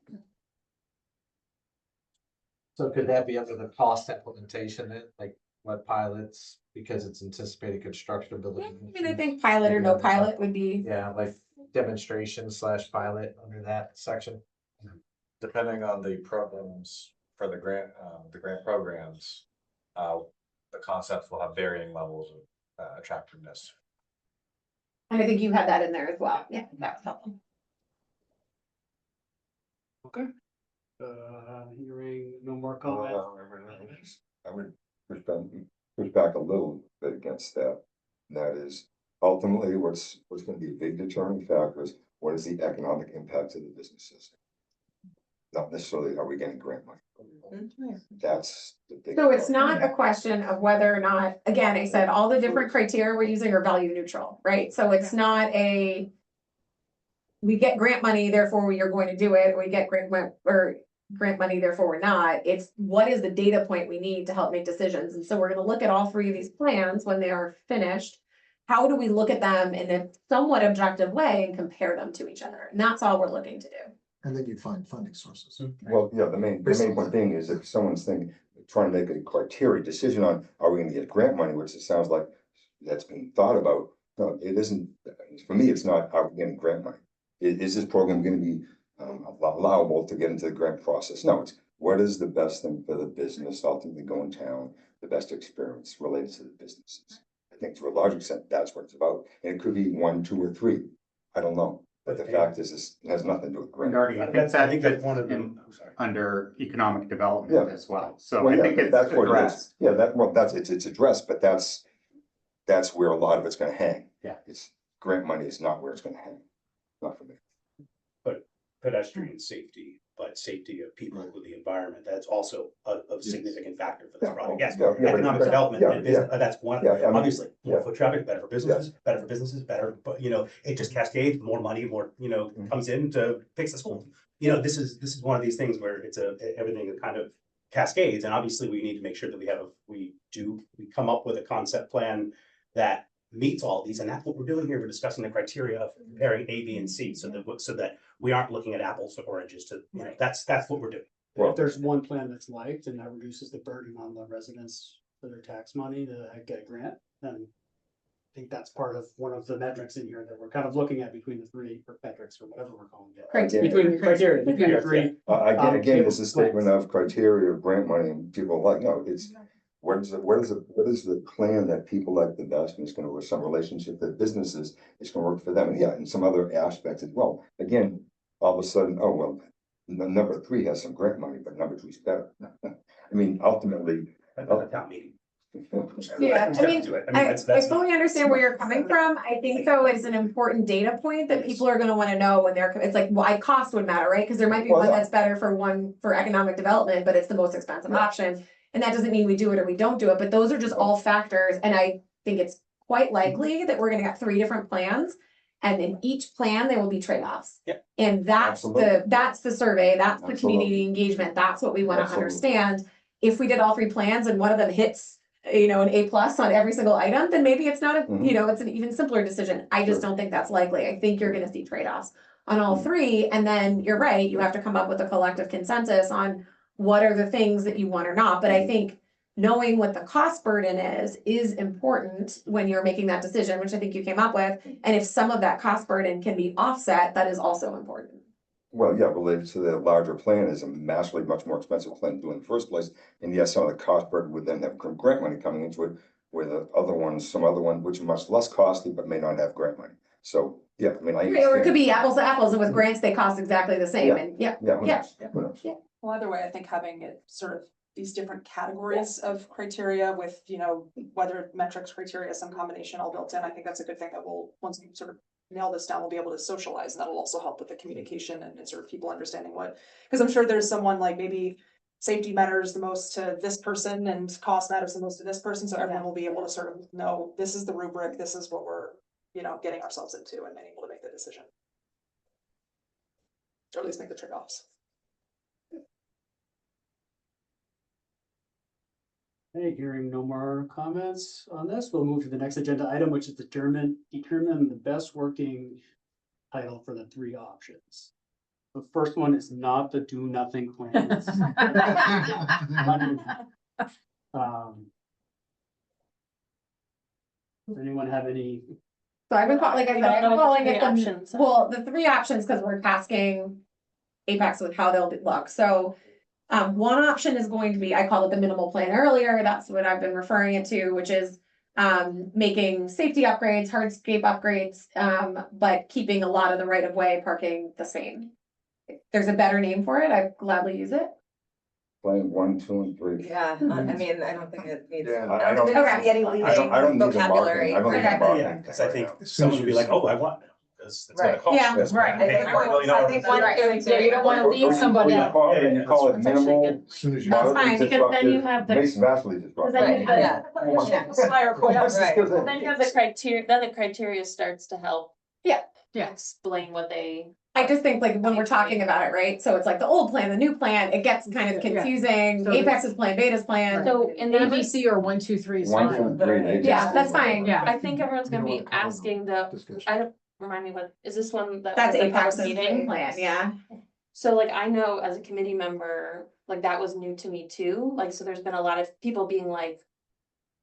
So could that be under the cost implementation then, like what pilots, because it's anticipated construction ability? I mean, I think pilot or no pilot would be, Yeah, like demonstration / pilot under that section. Depending on the programs for the grant programs, the concepts will have varying levels of attractiveness. and I think you had that in there as well. Yeah, that was helpful. Okay. Hearing no more comments. I would push back a little bit against that. And that is ultimately what's gonna be a big determining factor is what is the economic impact of the businesses? Not necessarily are we getting grant money. That's the big. So it's not a question of whether or not, again, I said all the different criteria we're using are value neutral, right? So it's not we get grant money, therefore we are going to do it, or we get grant money, therefore we're not. It's what is the data point we need to help make decisions? And so we're gonna look at all 3 of these plans when they are finished. How do we look at them in a somewhat objective way and compare them to each other? And that's all we're looking to do. And then you'd find funding sources. Well, yeah, the main point being is if someone's trying to make a criteria decision on, are we gonna get grant money, which it sounds like that's being thought about. No, it isn't, for me, it's not, are we getting grant money? Is this program gonna be allowable to get into the grant process? No, it's what is the best thing for the business, ultimately go in town, the best experience related to the businesses. I think to a large extent, that's what it's about. And it could be 1, 2, or 3. I don't know. But the fact is, this has nothing to do with grant. I think that's one of in- them. I'm sorry. Under economic development Yeah. as well, so Well, I yeah, think it's that's what it is. addressed. Yeah, it's addressed, but that's that's where a lot of it's gonna hang. Yeah. It's, grant money is not where it's gonna hang, not for me. Pedestrian safety, but safety of people with the environment, that's also a significant factor for this Yeah, project. Yes, yeah, but- economic but- development, yeah, and business, that's one, Yeah, I mean, obviously, yeah. foot traffic, better for businesses, better, but it just cascades, more money, more, comes in to fix the school. This is one of these things where it's everything kind of cascades, and obviously we need to make sure that we come up with a concept plan that meets all these, and that's what we're doing here. We're discussing the criteria of comparing A, B, and C, so that we aren't looking at apples to oranges to, that's what we're doing. If there's one plan that's liked and that reduces the burden on the residents for their tax money to get a grant, then I think that's part of one of the metrics in here that we're kind of looking at between the three, or metrics, or whatever we're calling it. Again, Between criteria, between the three. again, it's a statement of criteria of grant money, and people are like, no, it's, what is the plan that people like the best, and it's gonna work, some relationship that businesses, it's gonna work for them, and yeah, and some other aspects as well. Again, all of a sudden, oh, well, number 3 has some grant money, but number 2 is better. I mean, ultimately. That's a town meeting. Yeah, I mean, I that's fully understand where you're coming from. I think though it's an important data point that people are gonna wanna know when it's like, why cost would matter, right? Cause there might be Well, one yeah. that's better for economic development, but it's the most expensive option. And that doesn't mean we do it or we don't do it, but those are just all factors, and I think it's quite likely that we're gonna get 3 different plans. And in each plan, there will be trade-offs. Yep. And that's Absolutely. that's the survey, that's the Absolutely. community engagement, that's what we wanna Absolutely. understand. If we did all 3 plans and one of them hits, an A+ on every single item, then maybe it's not Mhm. it's an even simpler decision. I just Sure. don't think that's likely. I think you're gonna see trade-offs on all Mhm. 3, and then you're right, you have to come up with a collective consensus on what are the things that you want or not, but I think knowing what the cost burden is important when you're making that decision, which I think you came up with, and if some of that cost burden can be offset, that is also important. Well, yeah, related to the larger plan is a massively much more expensive plan to do in the first place. And yes, some of the cost burden would then have grant money coming into it, where the other ones, some other one, which are much less costly, but may not have grant money. So, yeah, I mean, I Or it understand. could be apples to apples, and with grants, they cost exactly the same, and Yeah, who knows? Who knows? Well, either way, I think having it sort of these different categories of criteria with, whether metrics, criteria, some combination all built in, I think that's a good thing that once we sort of nail this down, we'll be able to socialize, and that'll also help with the communication and sort of people understanding because I'm sure there's someone like maybe safety matters the most to this person and cost matters the most to this person, so everyone will be able to sort of know this is the rubric, this is what we're, getting ourselves into and being able to make the decision. Or at least make the trade-offs. Okay, hearing no more comments on this, we'll move to the next agenda item, which is determine the best working title for the 3 options. The first one is not the do nothing plan. Does anyone have any? So I've been like I We said, don't know I'm what the calling 3 it options are. well, the 3 options, because we're tasking Apex with how they'll look. So one option is going to be, I called it the minimal plan earlier, that's what I've been referring it to, which is making safety upgrades, hardscape upgrades, but keeping a lot of the right of way parking the same. If there's a better name for it, I'd gladly use it. Plan 1, 2, and 3. Yeah, I mean, I don't think it needs. Yeah, I don't think there needs to be any leading I don't need a vocabulary. marketing. I don't need a Okay. marketing. Yeah, because I right think now. someone would be like, oh, I want that, because it's gonna Right. cost. Yeah, this. right. I think I really know. I think one, two, and Yeah, you don't wanna leave somebody Or out. you call it That's actually minimal. good. As soon as you. That's moderately fine, because then you disruptive, have the- Makes vastly disruptive. then you have- yeah. Right. Then you have the criteria, then the criteria starts to help. Yeah. Yeah. Explain what they. I just think like when we're talking about it, right? So it's like the old plan, the new plan, it gets kind of Yeah. confusing. So Apex's plan, Beta's plan. So in that, ABC or 1, 2, 3 is 1, fine. 2, 3. they Yeah, just- that's fine. Yeah. I think everyone's gonna You be don't wanna call it asking the, Discussion. I don't, remind me what, is this one that? That's was the public Apex's meeting? plan, yeah. So like, I know as a committee member, like that was new to me too, like, so there's been a lot of people being like.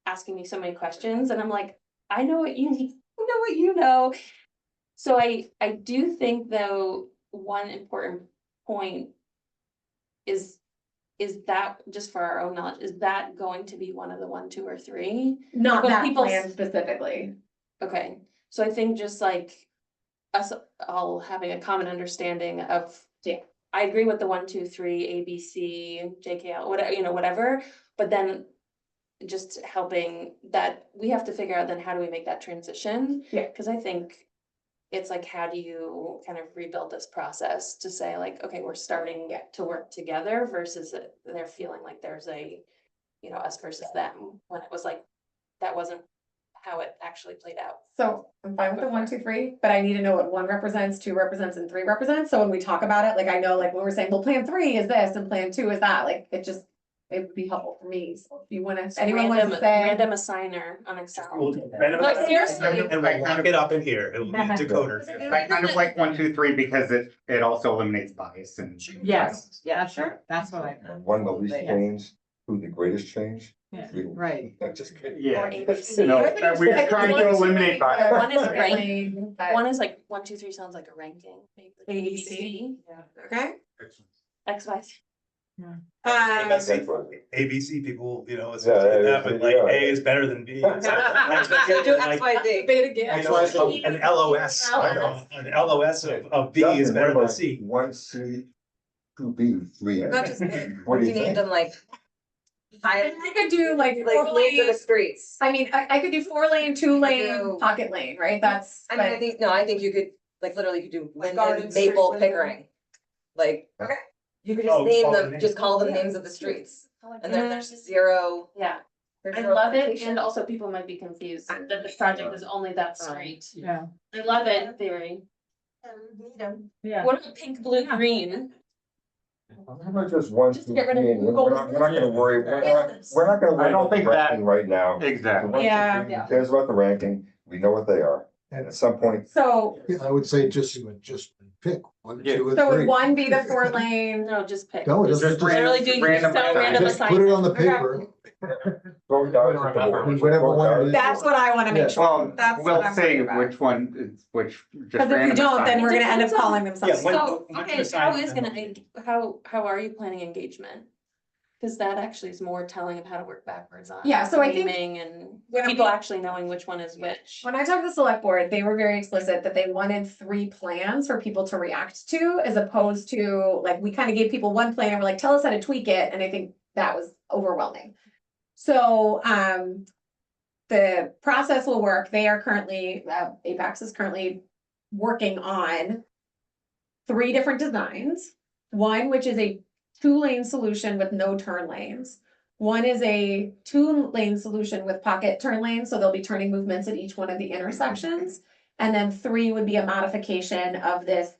Asking me so many questions, and I'm like, I know what you need, I know what you know. So I do think though, one important point. Is that, just for our own knowledge, is that going to be one of the 1, 2, or 3? Not When that people plan specifically. Okay, so I think just like us all having a common understanding of, Yeah. I agree with the 1, 2, 3, ABC, JKL, whatever, whatever, but then just helping that, we have to figure out then how do we make that transition? Yeah. Cause I think it's like, how do you kind of rebuild this process to say like, okay, we're starting to work together versus they're feeling like there's a, you know, us versus them, when it was like, that wasn't how it actually played out. So I'm fine with the 1, 2, 3, but I need to know what 1 represents, 2 represents, and 3 represents. So when we talk about it, like I know, like when we're saying, well, plan 3 is this and plan 2 is that, like it would be helpful for me. So if you want to, anyone wants to say. Random assigner on Excel. Random No, assign- seriously. And we'll lock it up in here, it'll be decoder. I kind of like 1, 2, 3 because it also eliminates bias and. Yes, Yeah, that's sure, that's what I. One of the least Yeah. change, who the greatest change? Yeah, Three. right. I'm just kidding. Yeah. Or ABC. You know, I think we're it's- trying to eliminate bias. One is rank, Ranking, but- one is like 1, 2, 3 sounds like a ranking, maybe like ABC. ABC, Okay. X, Y, Z. That's Um, it. ABC people, you know, it's Yeah, that, but like yeah. A is better than B. Do X, Y, Z. Beta again. An LOS, an LOS of B is better than C. 1C, 2B, 3. Not just What do You you need think? them like. I could do like Like 4 lanes of the lane, streets. I mean, I could do 4 lane, 2 lane, do- pocket lane, right? That's. I mean, I but- think, no, I think you could, like, literally you could do Linden, Garden Street, Maple, Linden. Pickering. Like, Okay. you could just Oh, name call the them, names. just call them names of the streets, and then there's zero. Yeah, there's I zero love it, limitation. and also people might be confused that the project is only that street. Yeah, I love it in theory. Needham. yeah. What about pink, blue, green? How about just 1, Just 2, get rid of 3, and we're not gonna worry, we're not gonna worry I don't about the think that- ranking right now. Exactly. The 1, 2, Yeah. 3, who cares about the ranking? We know what they are. And at some point, So, Yeah, I would say just pick 1, Yeah. 2, or so 3. would 1 be the 4 lane? No, just pick. No, it Just doesn't- literally doing random so assign. random Just put it on the Okay. paper, vote down at the board. whatever one it is. That's what I wanna Yeah. make sure. Well, That's what we'll I'm say worried about. which one is which. Just Cause if we random don't, then assign. we're gonna end up Depends on- calling them something. When- So, when okay, you assign how is them- how are you planning engagement? Cause that actually is more telling of how to work backwards on. Yeah, so I think naming and when people we- actually knowing which one is which. When I talked to the select board, they were very explicit that they wanted 3 plans for people to react to, as opposed to, like, we kind of gave people 1 plan and we're like, tell us how to tweak it, and I think that was overwhelming. So, the process will work, they are currently, Apex is currently working on 3 different designs. One, which is a 2-lane solution with no turn lanes. One is a 2-lane solution with pocket turn lanes, so there'll be turning movements at each one of the intersections. And then 3 would be a modification of this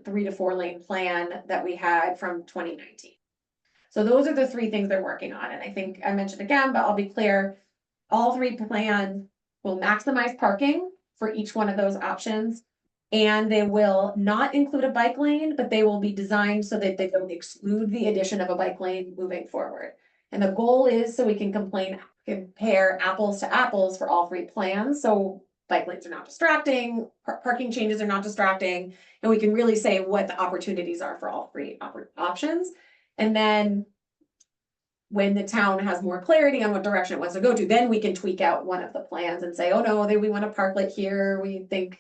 3 to 4 lane plan that we had from 2019. So those are the 3 things they're working on, and I think I mentioned again, but I'll be clear. All 3 plans will maximize parking for each one of those options. And they will not include a bike lane, but they will be designed so that they don't exclude the addition of a bike lane moving forward. And the goal is so we can compare apples to apples for all 3 plans, so bike lanes are not distracting, parking changes are not distracting, and we can really say what the opportunities are for all 3 options. And then when the town has more clarity on what direction it wants to go to, then we can tweak out one of the plans and say, oh no, we want a parklet here, we think,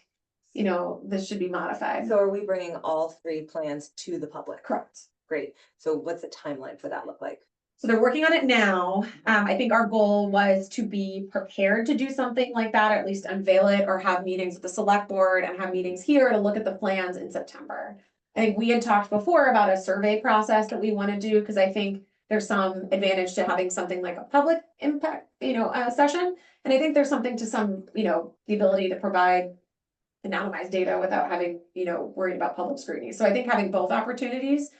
you know, this should be modified. So are we bringing all 3 plans to the public? Correct. Great. So what's the timeline for that look like? So they're working on it now. I think our goal was to be prepared to do something like that, or at least unveil it or have meetings with the select board and have meetings here to look at the plans in September. I think we had talked before about a survey process that we want to do, because I think there's some advantage to having something like a public impact, session. And I think there's something to some, the ability to provide anonymized data without having, worried about public scrutiny. So I think having both opportunities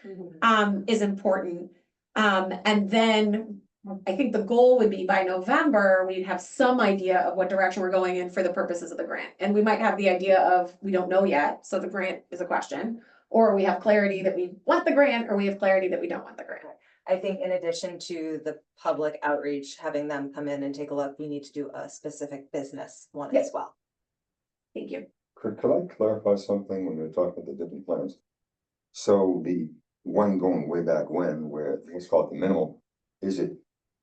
is important. And then I think the goal would be by November, we'd have some idea of what direction we're going in for the purposes of the grant. And we might have the idea of, we don't know yet, so the grant is a question. Or we have clarity that we want the grant, or we have clarity that we don't want the grant. I think in addition to the public outreach, having them come in and take a look, we need to do a specific business one as well. Thank you. Could I clarify something when we're talking about the different plans? So the one going way back when, where it's called the minimal, is it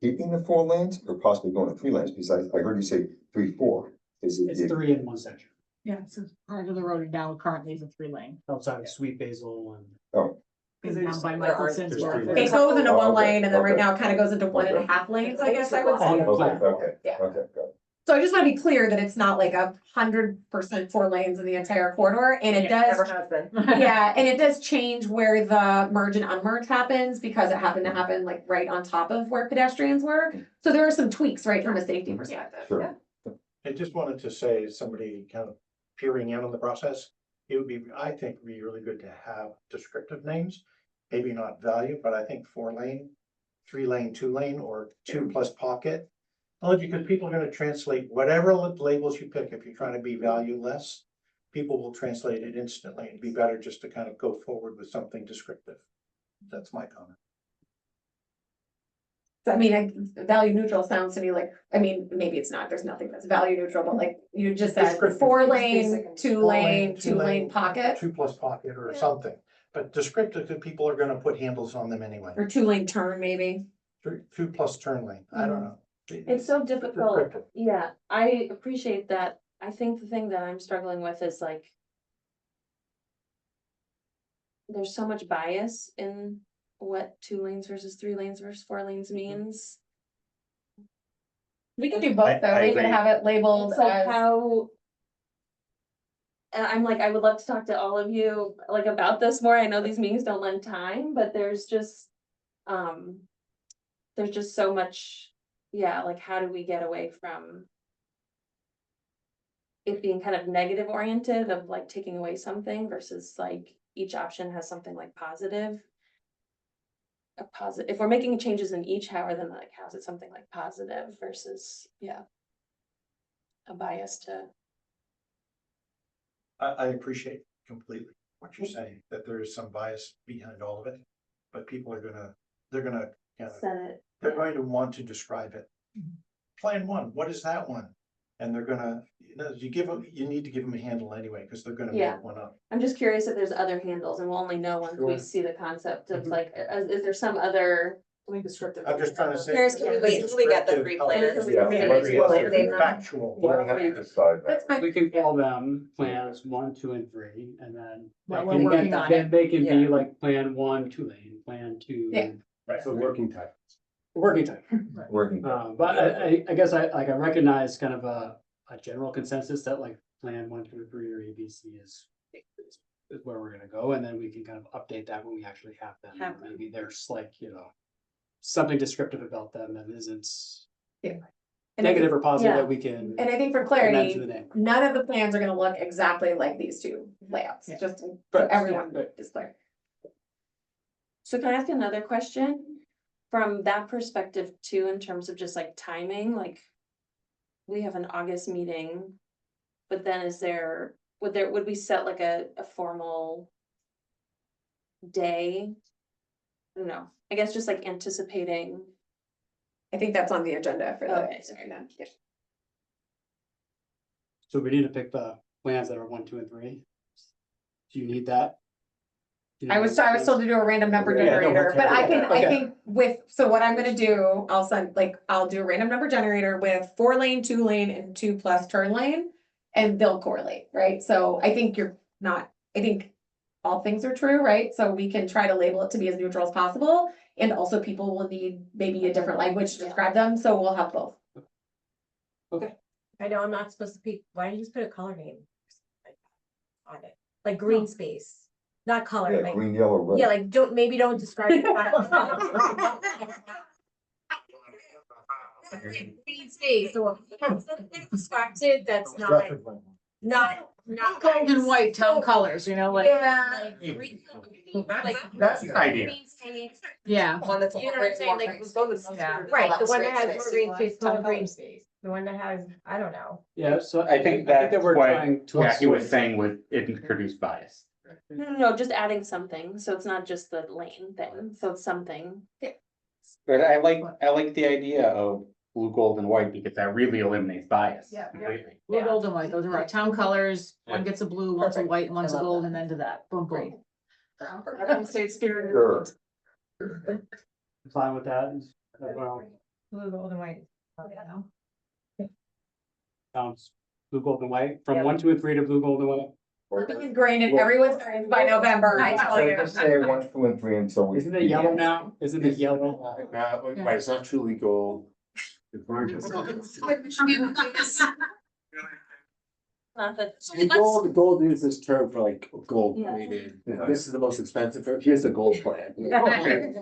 keeping the 4 lanes or possibly going to 3 lanes? Because I heard you say 3, 4. Is it? It's 3 in one section, Yeah, so part of the road now currently is a 3 lane. outside of Sweet Basil and. Oh, Down by There are- Michelson's there's where- three It goes into Oh, one okay, lane and then right okay. now it kind of goes into 1.5 lanes, I guess I would say. Okay, Yeah. got it. So I just want to be clear that it's not like 100% 4 lanes in the entire corridor, and it Never does, has been. yeah, and it does change where the merge and unmerge happens because it happened to happen like right on top of where pedestrians were. So there are some tweaks, right, from a safety perspective. Sure. I just wanted to say, as somebody kind of peering in on the process, it would be, I think, would be really good to have descriptive names. Maybe not value, but I think 4-lane, 3-lane, 2-lane, or 2+ pocket. Only because people are gonna translate whatever labels you pick, if you're trying to be valueless, people will translate it instantly. It'd be better just to kind of go forward with something descriptive. That's my comment. So I mean, value neutral sounds to me like, I mean, maybe it's not, there's nothing that's value neutral, but like you just said, Descriptive. 4-lane, 2-lane, 2-lane 2-lane, pocket. 2+ pocket or something, but descriptive, because people are gonna put handles on them anyway. Or 2-lane turn, maybe. 2+ turn lane, I don't know. It's so difficult. Descriptive. Yeah, I appreciate that. I think the thing that I'm struggling with is like. There's so much bias in what 2 lanes versus 3 lanes versus 4 lanes means. We could do both though, I we could agree. have it labeled It's like as. how. And I'm like, I would love to talk to all of you like about this more. I know these meetings don't lend time, but there's just. There's just so much, yeah, like how do we get away from. It being kind of negative oriented of like taking away something versus like each option has something like positive. A positive, if we're making changes in each, how are then like, how's it something like positive versus, yeah. A bias to. I appreciate completely what you're saying, that there is some bias behind all of it, but people are gonna, they're gonna, Senate. they're going to want to describe it. Plan 1, what is that one? And they're gonna, you need to give them a handle anyway, because they're gonna Yeah. make one up. I'm just curious if there's other handles and we'll only know once we Sure. see the concept of like, is there some other? Descriptive. I'm just trying to say. Curious, can we wait until we get the 3 plans? Yeah, Factual. We're gonna have to decide That's that. fine. We can call them plans 1, 2, and 3, and then. While they we're can get working that- on they- it. They can be Yeah. like plan 1, 2-lane, plan 2. Yeah. Right, So working type. working time. Working. But I guess I recognize kind of a general consensus that like plan 1, 2, 3 or ABC is where we're gonna go, and then we can kind of update that when we actually have them. Have them. Maybe there's like, something descriptive about them that isn't Yeah. And I negative or positive Yeah. that we can And I think for amend to clarity, the name. none of the plans are gonna look exactly like these 2 layouts, Yeah. just so Right, everyone yeah, right. is clear. So can I ask another question? From that perspective too, in terms of just like timing, like. We have an August meeting. But then would we set like a formal. Day? I don't know, I guess just like anticipating. I think that's on the agenda for the. Okay, sorry. Yeah. So we need to pick the plans that are 1, 2, and 3. Do you need that? Do you I need was those told plans? to do a random number Yeah, no, generator, but I can, I okay. think so what I'm gonna do, I'll do a random number generator with 4-lane, 2-lane and 2+ turn lane. And they'll correlate, right? So I think I think all things are true, right? So we can try to label it to be as neutral as possible. And also people will need maybe a different language to describe them, so we'll have both. I know I'm not supposed to pick, why don't you just put a color name? On it, like green space, not color, Yeah, like, green, yellow, red. yeah, like, don't describe it. Green space, or something abstracted, that's not. Gold and white town colors, like. Yeah. That's an idea. Green space. Yeah. One that's. You know what I'm saying, like, Yeah. right, the one that has Straight more space. green space, called green space, the one that has, I don't know. Yeah, so I think that that's we're what trying to. Jackie was avoid. saying would introduce bias. No, just adding something, so it's not just the lane thing, so it's something. But I like the idea of blue, gold, and white because that really eliminates bias. Yeah. Completely. Blue, gold and white, those are our town colors, one gets a blue, one's a white, and one's a I love gold, that. and then to that, boom, boom. State spirit. Sure. Fine with that as well. Blue, gold and white. Blue, gold, and white, from Yeah. 1, 2, and 3 to blue, gold, and white. Ingrained in everyone's brains by November, I tell you. Just say 1, 2, and 3 until we. Isn't it yellow now? Isn't it yellow? It's not truly gold. It's gorgeous. Not that. The gold is this term for like gold Yeah. plated, this is the most expensive, here's the gold plan. But here,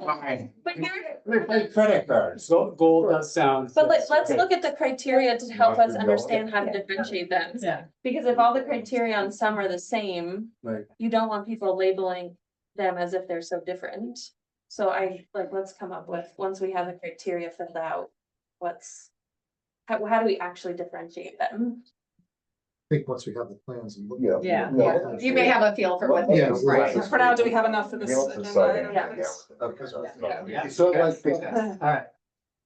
They're like credit cards. Gold does sound. but let's look at the criteria to help us understand how to differentiate them. Yeah. Because if all the criteria on some are the same, Right. you don't want people labeling them as if they're so different. So let's come up with, once we have the criteria filled out, how do we actually differentiate them? I think once we have the plans and look. Yeah. Yeah. No, You may have a feel for what. Yeah. Right. For now, do we have enough for this We also agenda? decide item? anything Yes. else. Yeah. So like big, All right.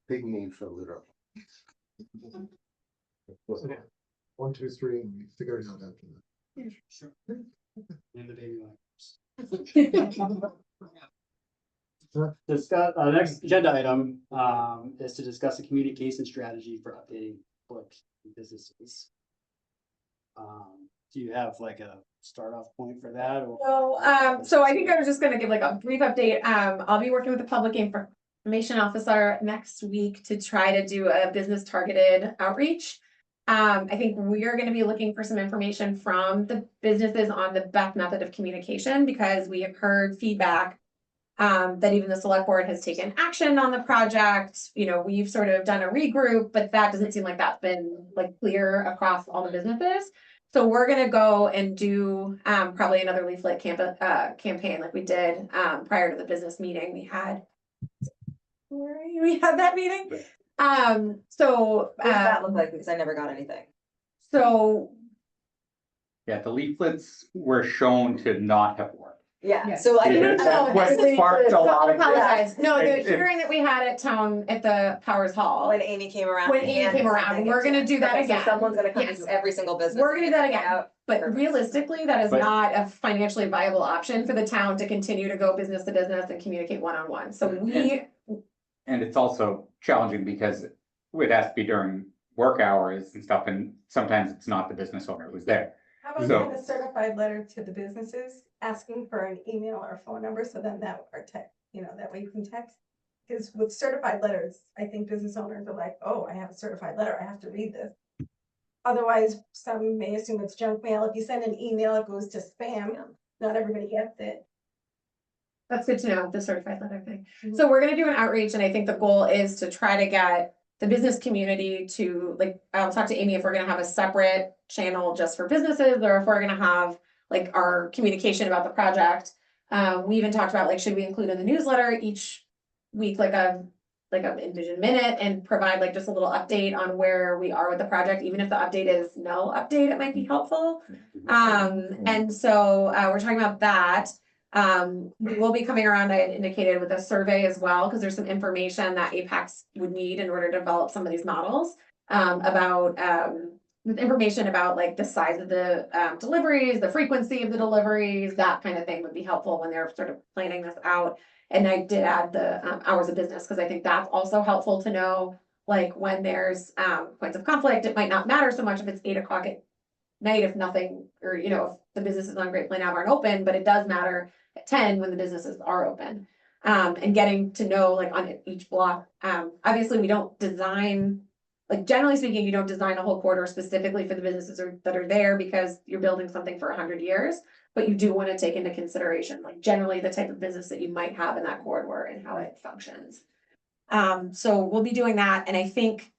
big name for literal. 1, 2, 3, and we figure it out after that. Sure. And the baby wipes. Discuss, next agenda item, is to discuss a communication strategy for updating public businesses. Do you have like a start off point for that or? So I think I was just gonna give like a brief update. I'll be working with the public information officer next week to try to do a business targeted outreach. I think we are gonna be looking for some information from the businesses on the best method of communication, because we have heard feedback that even the select board has taken action on the project. You know, we've sort of done a regroup, but that doesn't seem like that's been like clear across all the businesses. So we're gonna go and do probably another leaflet campaign like we did prior to the business meeting we had. We had that meeting. What does that look like? Because I never got anything. So Yeah, the leaflets were shown to not have worked. Yeah, so I Yeah, didn't. that's what sparked a lot of. apologize. No, the It- hearing that we had at town at the Powers Hall. When Amy came around. When Amy came around, we're gonna do that Okay, so again. someone's gonna come Yes. into every single business. We're gonna do that again. Out. But Perfect. realistically, that is But- not a financially viable option for the town to continue to go business to business and communicate one-on-one. So we, And it's also challenging because it has to be during work hours and stuff, and sometimes it's not the business owner who's there. How about So- send a certified letter to the businesses asking for an email or phone number, so then that, or text, that way you can text. Because with certified letters, I think business owners are like, oh, I have a certified letter, I have to read this. Otherwise, some may assume it's junk mail. If you send an email, it goes to spam. Not everybody gets it. that's good to know, the certified letter thing. Mhm. So we're gonna do an outreach, and I think the goal is to try to get the business community to, like, I'll talk to Amy if we're gonna have a separate channel just for businesses, or if we're gonna have like our communication about the project. We even talked about, like, should we include in the newsletter each week, like a Envision minute, and provide like just a little update on where we are with the project, even if the update is no update, it might be helpful. And so, we're talking about that. We will be coming around, I had indicated, with a survey as well, because there's some information that Apex would need in order to develop some of these models. About, with information about like the size of the deliveries, the frequency of the deliveries, that kind of thing would be helpful when they're sort of planning this out. And I did add the hours of business, because I think that's also helpful to know, like, when there's points of conflict. It might not matter so much if it's 8 o'clock at night, if nothing, or if the businesses on Great Plain Ave aren't open, but it does matter at 10 when the businesses are open. And getting to know, like, on each block, obviously we don't design, like, generally speaking, you don't design a whole corridor specifically for the businesses that are there, because you're building something for 100 years. But you do want to take into consideration, like, generally the type of business that you might have in that corridor and how it functions. So we'll be doing that. And I think,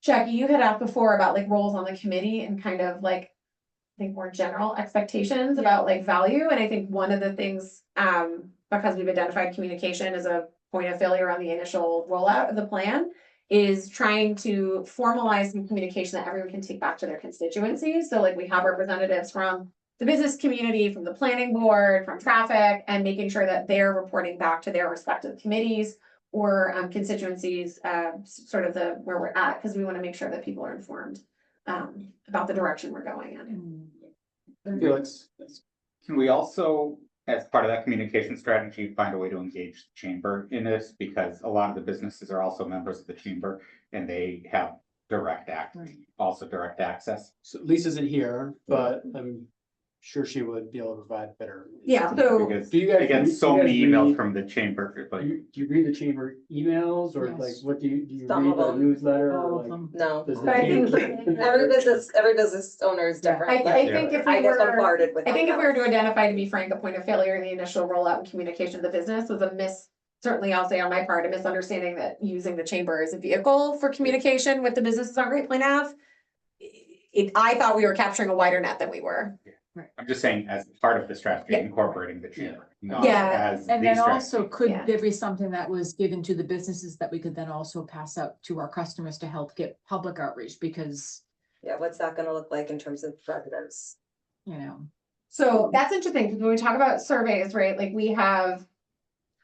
Jackie, you had asked before about like roles on the committee and kind of like, I think, more general expectations about like value. And I think one of the things, because we've identified communication as a point of failure on the initial rollout of the plan, is trying to formalize some communication that everyone can take back to their constituencies. So like we have representatives from the business community, from the planning board, from traffic, and making sure that they're reporting back to their respective committees or constituencies, sort of where we're at, because we want to make sure that people are informed about the direction we're going in. Felix. Can we also, as part of that communication strategy, find a way to engage the chamber in this? Because a lot of the businesses are also members of the chamber, and they have direct access. So Lisa's in here, but sure she would be able to provide better. Yeah, so Because Do you guys I get read- so do you many guys emails read- from the chamber, Do like, you read the chamber emails or Yes. like, what do you Some read of the them. newsletter? All or, of like, them. No, does the But I think chamber- every business owner is Yeah. different. I think if we I get were, bombarded with I think if we were to emails. identify, to be frank, a point of failure in the initial rollout and communication of the business was certainly I'll say on my part, a misunderstanding that using the chamber as a vehicle for communication with the businesses on Great Plain Ave. I thought we were capturing a wider net than we were. I'm just saying as part of the strategy, Yeah. incorporating the chamber, not Yeah. as And the then strategy. also, could Yeah. there be something that was given to the businesses that we could then also pass out to our customers to help get public outreach? Because, Yeah, what's that gonna look like in terms of residents? you know, So that's interesting, because when we talk about surveys, right, like we have.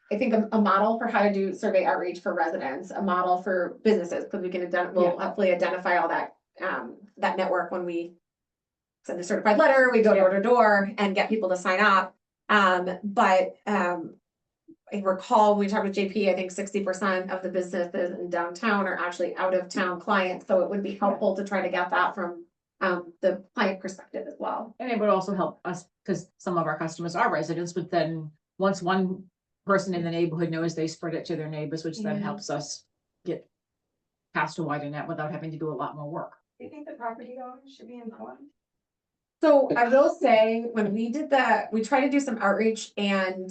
I think a model for how to do survey outreach for residents, a model for businesses, because we can we'll hopefully identify all that, that network when we. Send a certified letter, we go door to door and get people to sign up. I recall when we talked with JP, I think 60% of the businesses in downtown are actually out of town clients, so it would be helpful to try to get that from. The client perspective as well. and it would also help us, because some of our customers are residents, but then once one person in the neighborhood knows, they spread it to their neighbors, which then Yeah. helps us get cast a wider net without having to do a lot more work. Do you think the property owners should be informed? So I will say, when we did that, we tried to do some outreach and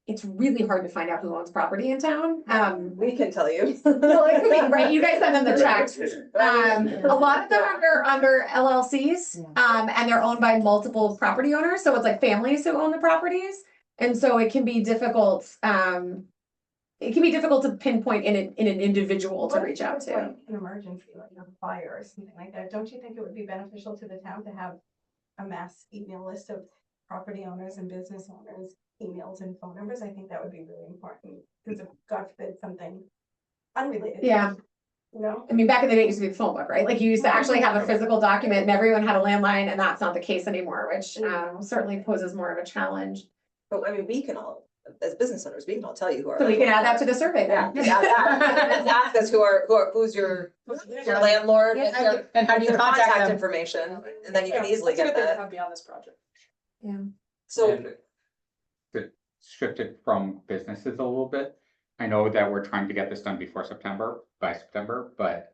it's really hard to find out who owns property in town. We can tell you. Well, it could be, right, you guys send them the checks. A lot of them are under LLCs, and they're owned by multiple property owners, so it's like families who own the properties. And so it can be difficult, to pinpoint in an individual to What if reach it out was to. like an emergency, like a fire or something like that? Don't you think it would be beneficial to the town to have a mass email list of property owners and business owners, emails and phone numbers? I think that would be really important, because if, God forbid, something unrelated. Yeah. You know? I mean, back in the day, it used to be the phone book, right? Like you used to actually have a physical document and everyone had a landline, and that's not the case anymore, which certainly poses more of a challenge. But I mean, we can all, as business owners, we can all tell you who are. So we can add that to the survey Yeah, then. yeah, that. Ask us who's your landlord, Yeah, what's your- and how do you your contact them? information, and then you can easily get that. Beyond this project. So, And to shift it from businesses a little bit, I know that we're trying to get this done before by September, but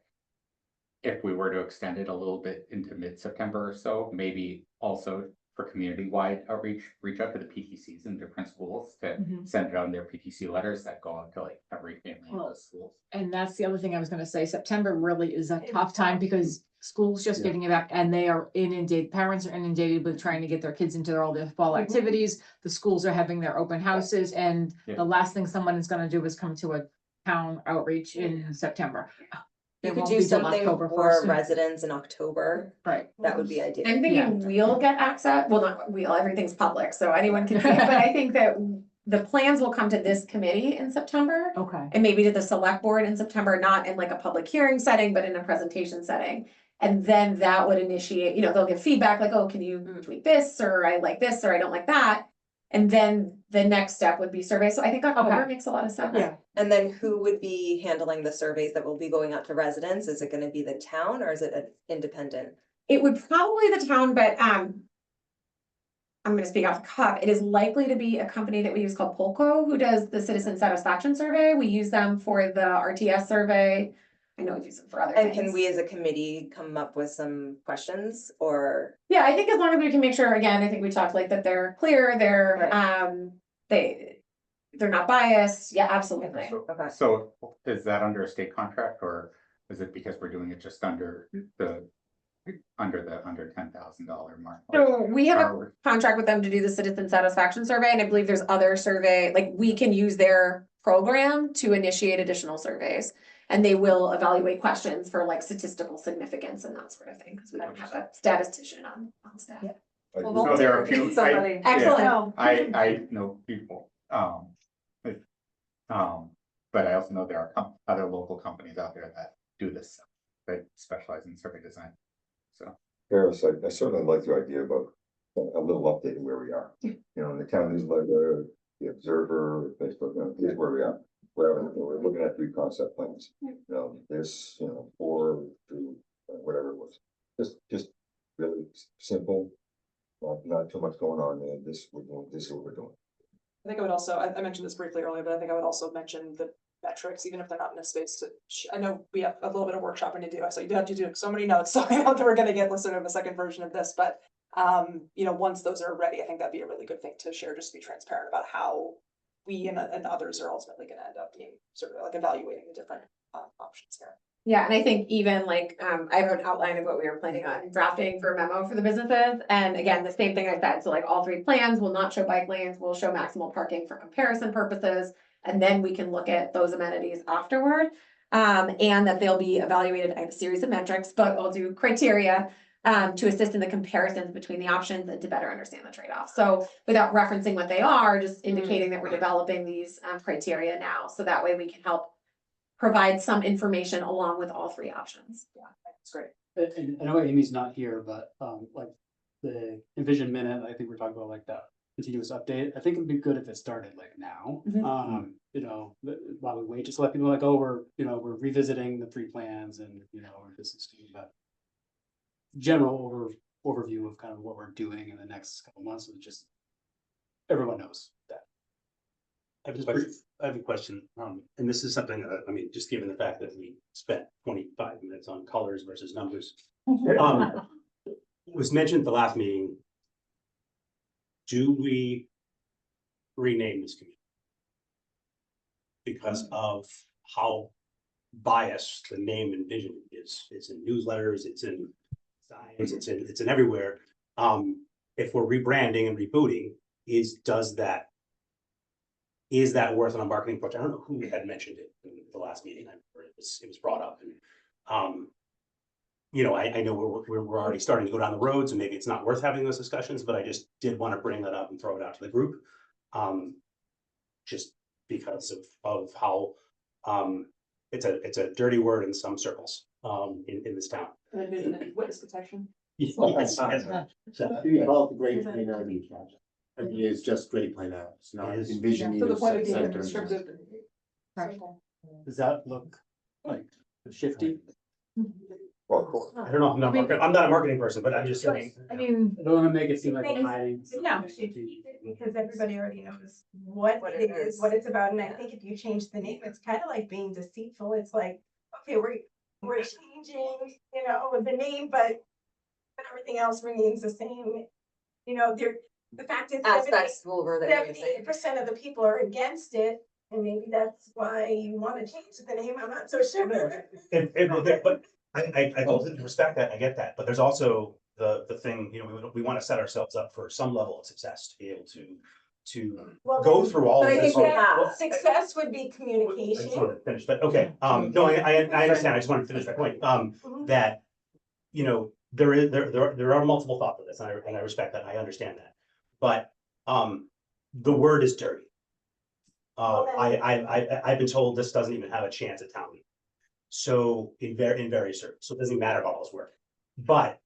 if we were to extend it a little bit into mid-September or so, maybe also for community-wide outreach, reach out to the PTCs in different schools to Mhm. send out their PTC letters that go out to like every family in Well, those schools. And that's the other thing I was gonna say, September really is a It's tough time tough. because school's just Yeah. getting it back and they are inundated, parents are inundated with trying to get their kids into all their fall activities. The schools are having their open houses and Yeah. the last thing someone is gonna do is come to a town outreach in September. you It could won't do be till something October for 1st. residents in October, Right. that would be ideal. I'm thinking we'll get access, well, not we'll, everything's public, so anyone can see it, but I think that the plans will come to this committee in September. Okay. And maybe to the select board in September, not in like a public hearing setting, but in a presentation setting. And then that would initiate, they'll give feedback like, oh, can you tweak this, or I like this, or I don't like that. And then the next step would be survey, so I think October makes a lot of sense. Yeah. And then who would be handling the surveys that will be going out to residents? Is it gonna be the town or is it an independent? It would probably the town, but I'm gonna speak off the cuff. It is likely to be a company that we use called Polko, who does the citizen satisfaction survey. We use them for the RTS survey. I know we've used them for other And things. can we as a committee come up with some questions or? Yeah, I think as long as we can make sure, again, I think we talked like that they're clear, they're not biased. Yeah, absolutely. Okay. So is that under a state contract or is it because we're doing it just under under $10,000 mark? So we have Are a we- contract with them to do the citizen satisfaction survey, and I believe there's other survey, like we can use their program to initiate additional surveys. And they will evaluate questions for like statistical significance and that sort of thing, because we don't have a statistician on staff. I Well, do- So there are a few, Somebody. Excellent. I know people, but I also know there are other local companies out there that do this, stuff, that specialize in survey design. So, Paris, I certainly like your idea about a little update of where we are. In the town newsletter, the Observer, Facebook, here's where we are. We're looking at 3 concept plans. This, 4 to whatever it was. Just really simple. not too much going on there, this, this is what we're doing. I think I would also, I mentioned this briefly earlier, but I think I would also mention the metrics, even if they're not in a space to, I know we have a little bit of workshopping to do, so you do have to do so many notes, so I know that we're gonna get sort of a second version of this, but you know, once those are ready, I think that'd be a really good thing to share, just to be transparent about how we and others are ultimately gonna end up being sort of like evaluating the different options here. Yeah, and I think even like, I have an outline of what we were planning on drafting for a memo for the businesses. And again, the same thing I said, so like all 3 plans will not show bike lanes, will show maximal parking for comparison purposes. And then we can look at those amenities afterward. And that they'll be evaluated. I have a series of metrics, but I'll do criteria to assist in the comparisons between the options and to better understand the trade-off. So without referencing what they are, just indicating that we're developing these criteria now. So that way we can help provide some information along with all 3 options. Yeah, that's great. And I know Amy's not here, but like the Envision minute, I think we're talking about like that continuous update. I think it'd be good if it started like now. Mhm. You know, while we wait, just let people know, like, oh, we're revisiting the 3 plans and, you know, we're just about general overview of kind of what we're doing in the next couple months, and just everyone knows that. I have a question, and this is something, I mean, just given the fact that we spent 25 minutes on colors versus numbers. It was mentioned at the last meeting. Do we rename this community? Because of how biased the name Envision is. It's in newsletters, it's in signs, it's in everywhere. If we're rebranding and rebooting, is that worth on a marketing project? I don't know who had mentioned it in the last meeting. I remember it was brought up, and you know, I know we're already starting to go down the roads, and maybe it's not worth having those discussions, but I just did want to bring that up and throw it out to the group, just because of how it's a dirty word in some circles in this town. Envision and witness protection. Yes. We call it the Great Plain Avenue project. It is just Great Plain Avenue. It's not It is. Envision To the Needham point of being Center. restricted. Does that look like shifty? Well, of course. I don't know, I'm not a marketing person, but I'm just saying. I mean, I don't wanna make it seem like we're hiding. No, because everybody already knows what it is, what it's about, and I think if you change the name, it's kind of like being deceitful. It's like, okay, we're changing, you know, the name, but everything else remains the same. You know, the fact is Aspects over that you're saying. 78% of the people are against it, and maybe that's why you want to change the name. I'm not so sure. But I completely respect that, I get that, but there's also the thing, you know, we want to set ourselves up for some level of success to be able to Well, go through all of but I this. think we have. Success would be I just communication. wanted to finish, but okay, no, I understand, I just wanted to finish that point, that, you know, there are multiple thoughts of this, and I respect that, and I understand that, but, the word is dirty. I've been told this doesn't even have a chance at town meeting. So in various circles, so it doesn't matter about all this work, but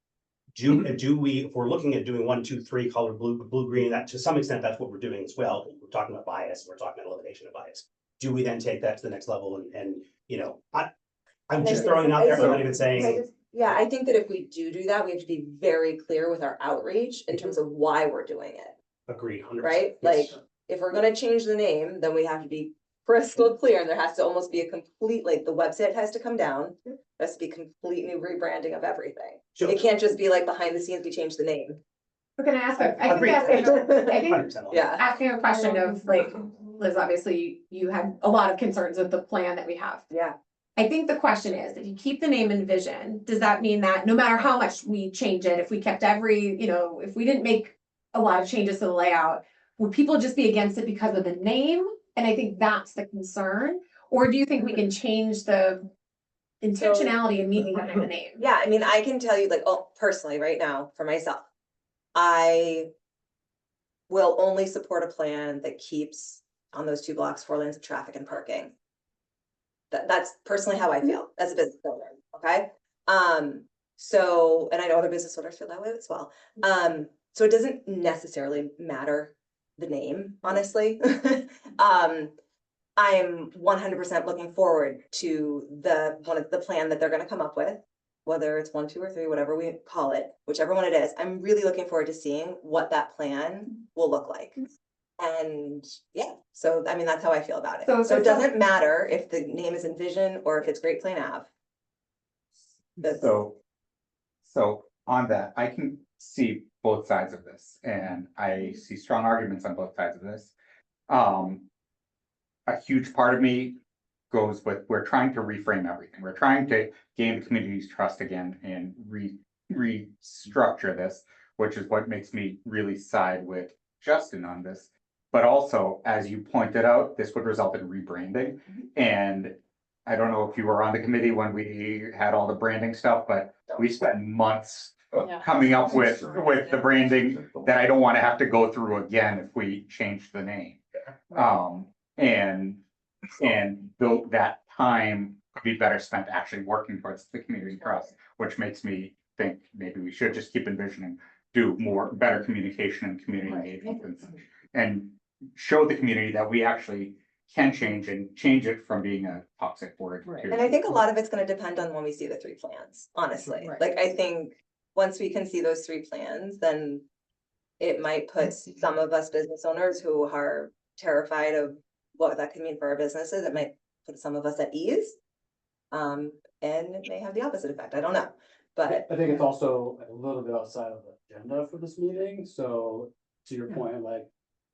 do we, if we're looking at doing 1, 2, 3 color blue, green, that to some extent, that's what we're doing as well. We're talking about bias, we're talking about elimination of bias. Do we then take that to the next level and you know, I'm just throwing it out there, I'm not even saying. Yeah, I think that if we do that, we have to be very clear with our outreach in terms of why we're doing it, Agreed, 100%. right? Like, if we're gonna change the name, then we have to be crystal clear, and there has to almost be a complete, like, the website has to come down. There has to be complete new rebranding of everything. Sure. It can't just be like behind the scenes, we change the name. We're gonna ask, I think Agreed. asking, I think 100%. Yeah. asking a question of like, Liz, obviously you had a lot of concerns with the plan that we have. Yeah. I think the question is, if you keep the name Envision, does that mean that no matter how much we change it, if we kept you know, if we didn't make a lot of changes to the layout, would people just be against it because of the name? And I think that's the concern. Or do you think we can change the intentionality and meaning behind the name? Yeah, I mean, I can tell you, like, oh, personally, right now, for myself, I will only support a plan that keeps on those 2 blocks 4 lanes of traffic and parking. That's personally how I feel as a business owner, okay? So, and I know other business owners feel that way as well. So it doesn't necessarily matter the name, honestly. I'm 100% looking forward to the plan that they're gonna come up with. whether it's 1, 2, or 3, whatever we call it, whichever one it is, I'm really looking forward to seeing what that plan will look like. And yeah, so I mean, that's how I feel about it. So it doesn't matter if the name is Envision or if it's Great Plain Ave. So on that, I can see both sides of this, and I see strong arguments on both sides of this. A huge part of me goes with, we're trying to reframe everything. We're trying to gain the community's trust again and restructure this, which is what makes me really side with Justin on this. But also, as you pointed out, this would result in rebranding. And I don't know if you were on the committee when we had all the branding stuff, but we spent months coming up with the branding that I don't want to have to go through again if we change the name. And though that time could be better spent actually working towards the community trust, which makes me think maybe we should just keep envisioning, do better communication and community engagement and show the community that we actually can change it from being a toxic word. And I think a lot of it's gonna depend on when we see the 3 plans, honestly. Like, I think once we can see those 3 plans, then it might put some of us business owners who are terrified of what that could mean for our businesses. It might put some of us at ease. And it may have the opposite effect. I don't know, but. I think it's also a little bit outside of the agenda for this meeting, so to your point, like,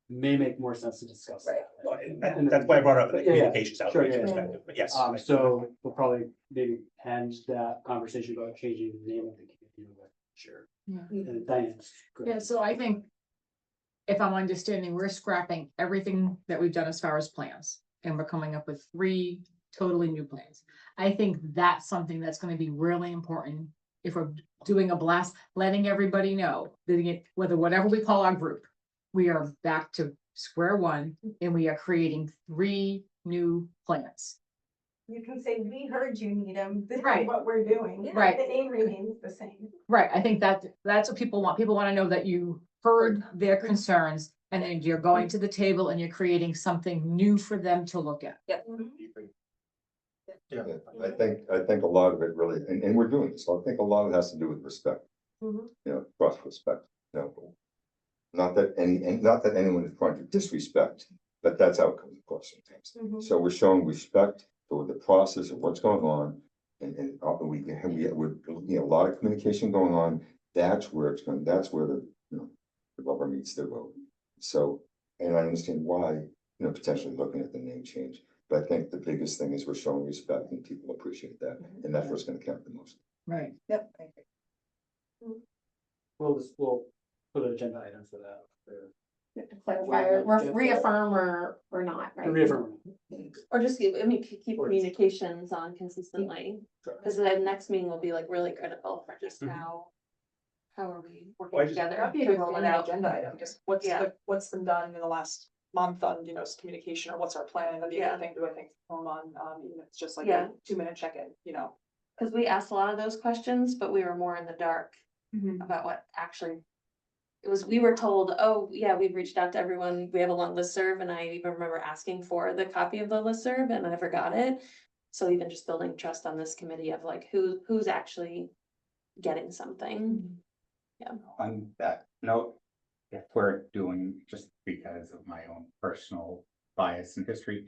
may make more sense to discuss that. That's why I brought up the Yeah, yeah. communications Sure, outreach yeah, perspective, but yes. So we'll probably maybe end that conversation about changing the name of the community. Sure. And Diane's good. Yeah, so I think if I'm understanding, we're scrapping everything that we've done as far as plans, and we're coming up with 3 totally new plans. I think that's something that's gonna be really important if we're doing a blast, letting everybody know that whatever we call our group, we are back to square one and we are creating 3 new plans. You can say, we heard you, Needham, this is Right. what we're doing. Right. The name remains the same. Right, I think that's what people want. People want to know that you heard their concerns and then you're going to the table and you're creating something new for them to look at. Yep. Yeah. I think a lot of it really, and we're doing this, so I think a lot of it has to do with respect. You know, trust, respect, you know. Not that anyone is trying to disrespect, but that's how it comes across sometimes. So we're showing respect for the process of what's going on. And we have a lot of communication going on. That's where the rubber meets the road. So, and I understand why, potentially looking at the name change. But I think the biggest thing is we're showing respect and people appreciate that. And that's what's gonna count the most. Right. Yep. I agree. We'll put an agenda item for that. To clarify, reaffirm or not, right? Reaffirm. Or just keep communications on consistently, because the next meeting will be like really critical for just how are we working together That'd be a to good roll it out. agenda item, just what's been done in the last month on, communication, or what's our plan, that'd be a good thing to, I think, form on, even if it's just like a 2-minute check-in, Because we asked a lot of those questions, but we were more in the dark about what actually. We were told, oh, yeah, we've reached out to everyone, we have a long listserv, and I even remember asking for the copy of the listserv and I never got it. So even just building trust on this committee of like, who's actually getting something. Yeah. On that note, if we're doing, just because of my own personal bias and history,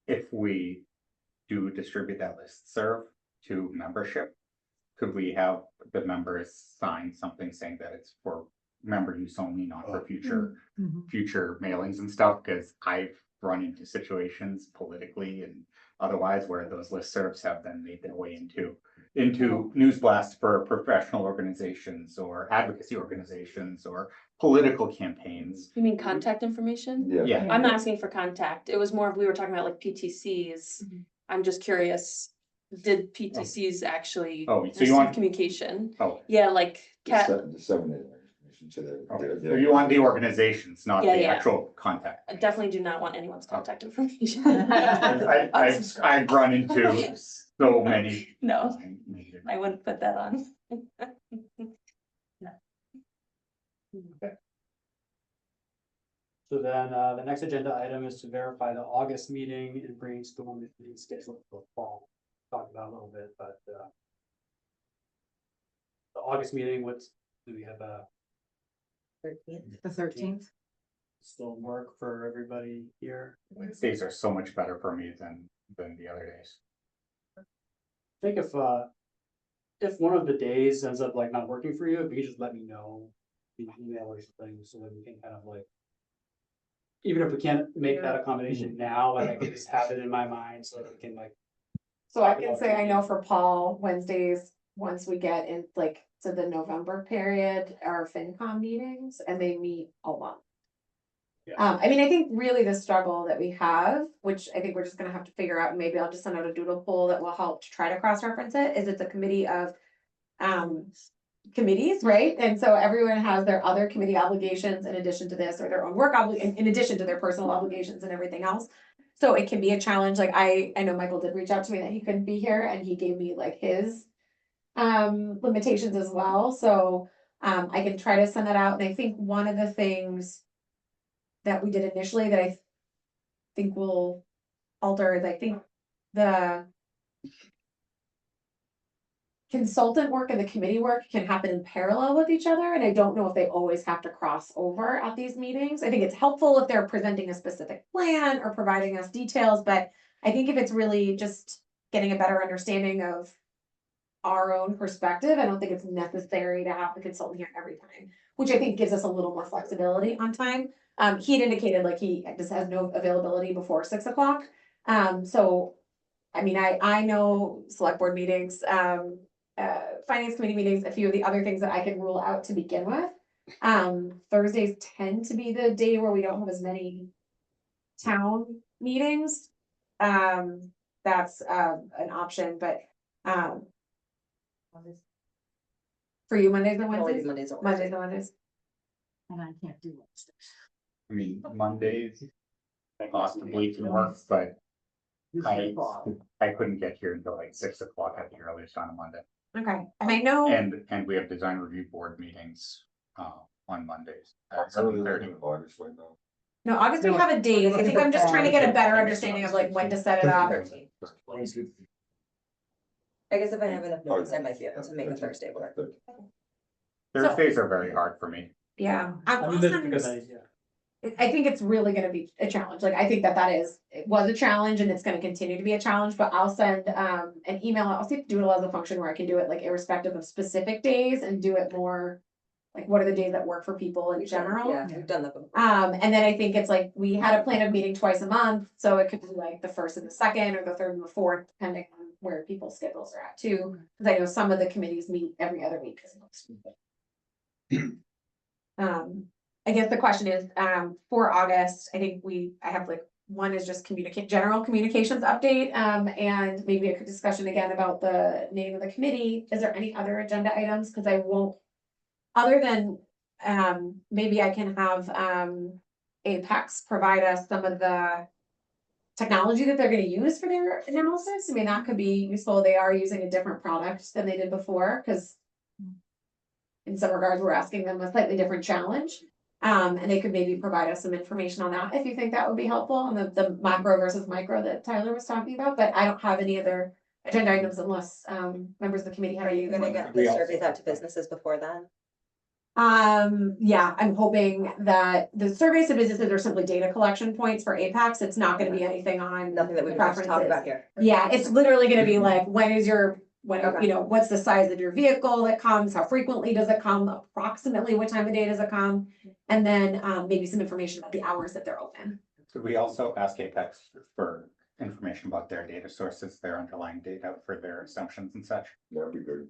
if we do distribute that listserv to membership, could we have the members sign something saying that it's for member use only, not for future mailings and stuff? Because I've run into situations politically and otherwise where those listservs have then made their way into news blasts for professional organizations or advocacy organizations or political campaigns. You mean contact information? Yeah. I'm not asking for contact. It was more of, we were talking about like PTCs. I'm just curious, did PTCs actually Oh, so receive you want communication? Oh, Yeah, like Disseminate information to their. so you want the organizations, not the actual contact. I definitely do not want anyone's contact information. I've run into so many. No, I wouldn't put that on. So then, the next agenda item is to verify the August meeting and brainstorm the meeting schedule for fall. Talked about a little bit, but, the August meeting, do we have The 13th. still work for everybody here? Wednesdays are so much better for me than the other days. I think if one of the days ends up like not working for you, if you could just let me know, email or something, so that we can kind of like. Even if we can't make that accommodation now, like I can just have it in my mind so that we can like. So I can say, I know for Paul, Wednesdays, once we get in like to the November period, are FinCom meetings and they meet a lot. I mean, I think really the struggle that we have, which I think we're just gonna have to figure out, and maybe I'll just send out a doodle poll that will help to try to cross-reference it, is it's a committee of committees, right? And so everyone has their other committee obligations in addition to this, or their own work in addition to their personal obligations and everything else. So it can be a challenge. Like I know Michael did reach out to me that he couldn't be here and he gave me like his limitations as well. So I can try to send that out. And I think one of the things that we did initially that I think will alter is I think the consultant work and the committee work can happen in parallel with each other, and I don't know if they always have to cross over at these meetings. I think it's helpful if they're presenting a specific plan or providing us details, but I think if it's really just getting a better understanding of our own perspective, I don't think it's necessary to have the consultant here every time, which I think gives us a little more flexibility on time. He had indicated like he just has no availability before 6 o'clock. So I mean, I know select board meetings, finance committee meetings, a few of the other things that I can rule out to begin with. Thursdays tend to be the day where we don't have as many town meetings. That's an option, but for you, Mondays and Wednesdays? Mondays and Mondays and Wednesdays. And I can't do Wednesdays. I mean, Mondays possibly can work, but I couldn't get here until like 6 o'clock at the earliest on a Monday. Okay, and I know. And we have design review board meetings on Mondays at 7:30. August right now. No, August we have a date. I think I'm just trying to get a better understanding of like when to set it up. I guess if I have enough notice, I might be able to make a Thursday work. Thursdays are very hard for me. Yeah. I mean, that's because I think it's really gonna be a challenge. Like, I think it was a challenge and it's gonna continue to be a challenge, but I'll send an email. I'll see if Doodle has a function where I can do it like irrespective of specific days and do it more. Like, what are the days that work for people in general? Yeah, we've done that before. And then I think it's like, we had a plan of meeting twice a month, so it could be like the first and the second, or the third and the fourth, depending on where people's schedules are at too. Cause I know some of the committees meet every other week. I guess the question is, for August, I think I have like, one is just general communications update, and maybe a discussion again about the name of the committee. Is there any other agenda items? Cause I won't, other than, maybe I can have, Apex provide us some of the technology that they're gonna use for their analysis. I mean, that could be useful. They are using a different product than they did before, cause in some regards, we're asking them a slightly different challenge. And they could maybe provide us some information on that, if you think that would be helpful, on the macro versus micro that Tyler was talking about, but I don't have any other agenda items unless, members of the committee have. Are you gonna get the surveys out to businesses before then? Yeah, I'm hoping that the surveys to businesses are simply data collection points for Apex. It's not gonna be anything on. Nothing that we can talk preferences. about here. Yeah, it's literally gonna be like, Okay. you know, what's the size of your vehicle that comes, how frequently does it come, approximately what time of day does it come? And then, maybe some information about the hours that they're open. Could we also ask Apex for information about their data sources, their underlying data for their assumptions and such? That'd be good.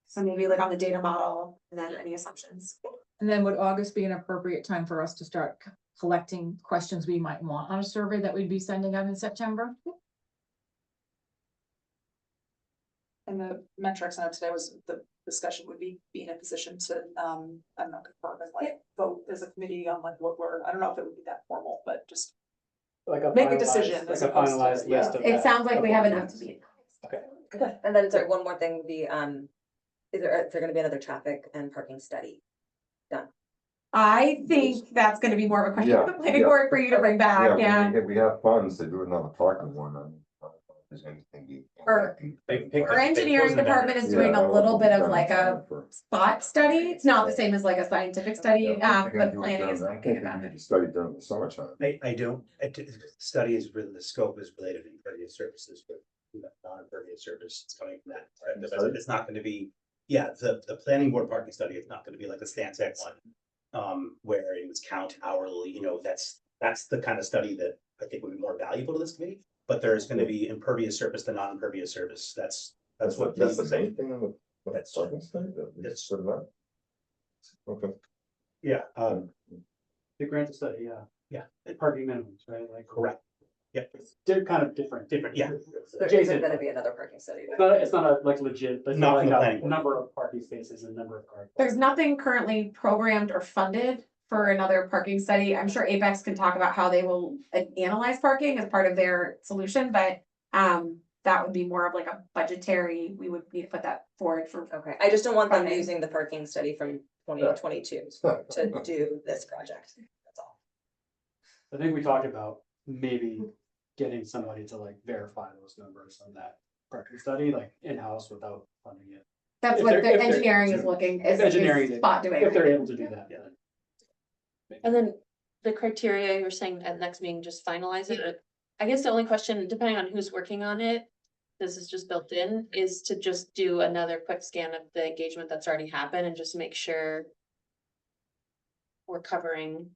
So maybe like on the data model and then any assumptions. And then would August be an appropriate time for us to start collecting questions we might want on a survey that we'd be sending out in September? And the metrics I know today was the discussion would be in a position to, I don't know, confirm and like vote as a committee on like I don't know if it would be that formal, but just Like a make a finalized- decision. like as a opposed to- finalized yeah. list of. It sounds like we have enough to be. Okay. And then sorry, one more thing, is there gonna be another traffic and parking study? I think that's gonna be more of a question Yeah, for the planning yeah. board for you to bring back, yeah. We have funds to do another parking one. Is anything? Our engineering department is doing Yeah. a little bit of like a spot study. It's not the same as like a scientific study, but planning is talking about it. Study during the summertime. I don't, study is really, the scope is related to impervious surfaces, but non-impervious surface is coming from that. Right? It's not gonna be, yeah, the planning board parking study is not gonna be like the Stantec one. Where it was count hourly, you know, that's the kind of study that I think would be more valuable to this committee. But there's gonna be impervious surface to non-impervious surface, that's what. That's this the is. main thing on the. That's- parking study that we Yes. sort of that? Okay. Yeah, The grant study, yeah, parking minimums, right? Like, correct, yeah, they're kind of different. yeah. There isn't Jason. gonna be another parking study. It's not a like legit, it's Not not from like the planning a board. number of parking spaces and number of cars. There's nothing currently programmed or funded for another parking study. I'm sure Apex can talk about how they will analyze parking as part of their solution, but that would be more of like a budgetary, we would need to put that forward for. Okay, I just don't want them Funding. using the parking study from 2022 to do this project, that's all. I think we talked about maybe getting somebody to like verify those numbers on that parking study, like in-house without funding it. That's If what they're- the if they're- engineering is looking, is Engineering, spot doing. if they're able to do that, yeah. And then the criteria you were saying at next meeting, just finalize it. I guess the only question, depending on who's working on it, this is just built in, is to just do another quick scan of the engagement that's already happened and just make sure we're covering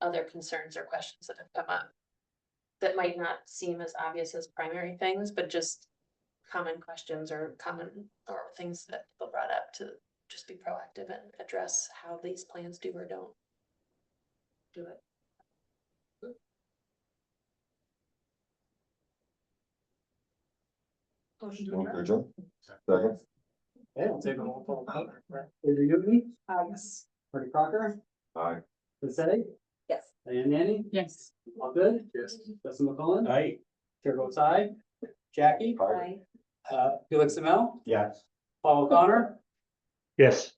other concerns or questions that have come up that might not seem as obvious as primary things, but just common questions or things that people brought up to just be proactive and address how these plans do or don't do it. Motion to adjourn. Second. Okay, I'll take a roll call vote. Adrian Newton, Yes. Marty Crocker, Aye. Vincent, Yes. Diane Nanny, Yes. all good? Yes. Justin McCullen, Aye. Chair votes aye. Jackie, Bye. Felix Amell, Yes. Paul O'Connor, Yes.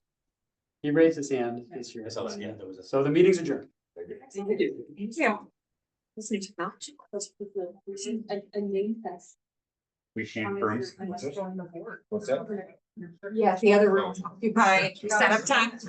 he raised his hand this year. I saw that, yeah, there was a. So the meeting's adjourned. Yeah. This new technology. A name test. We can't brooms. What's that? Yeah, the other room occupied, setup time.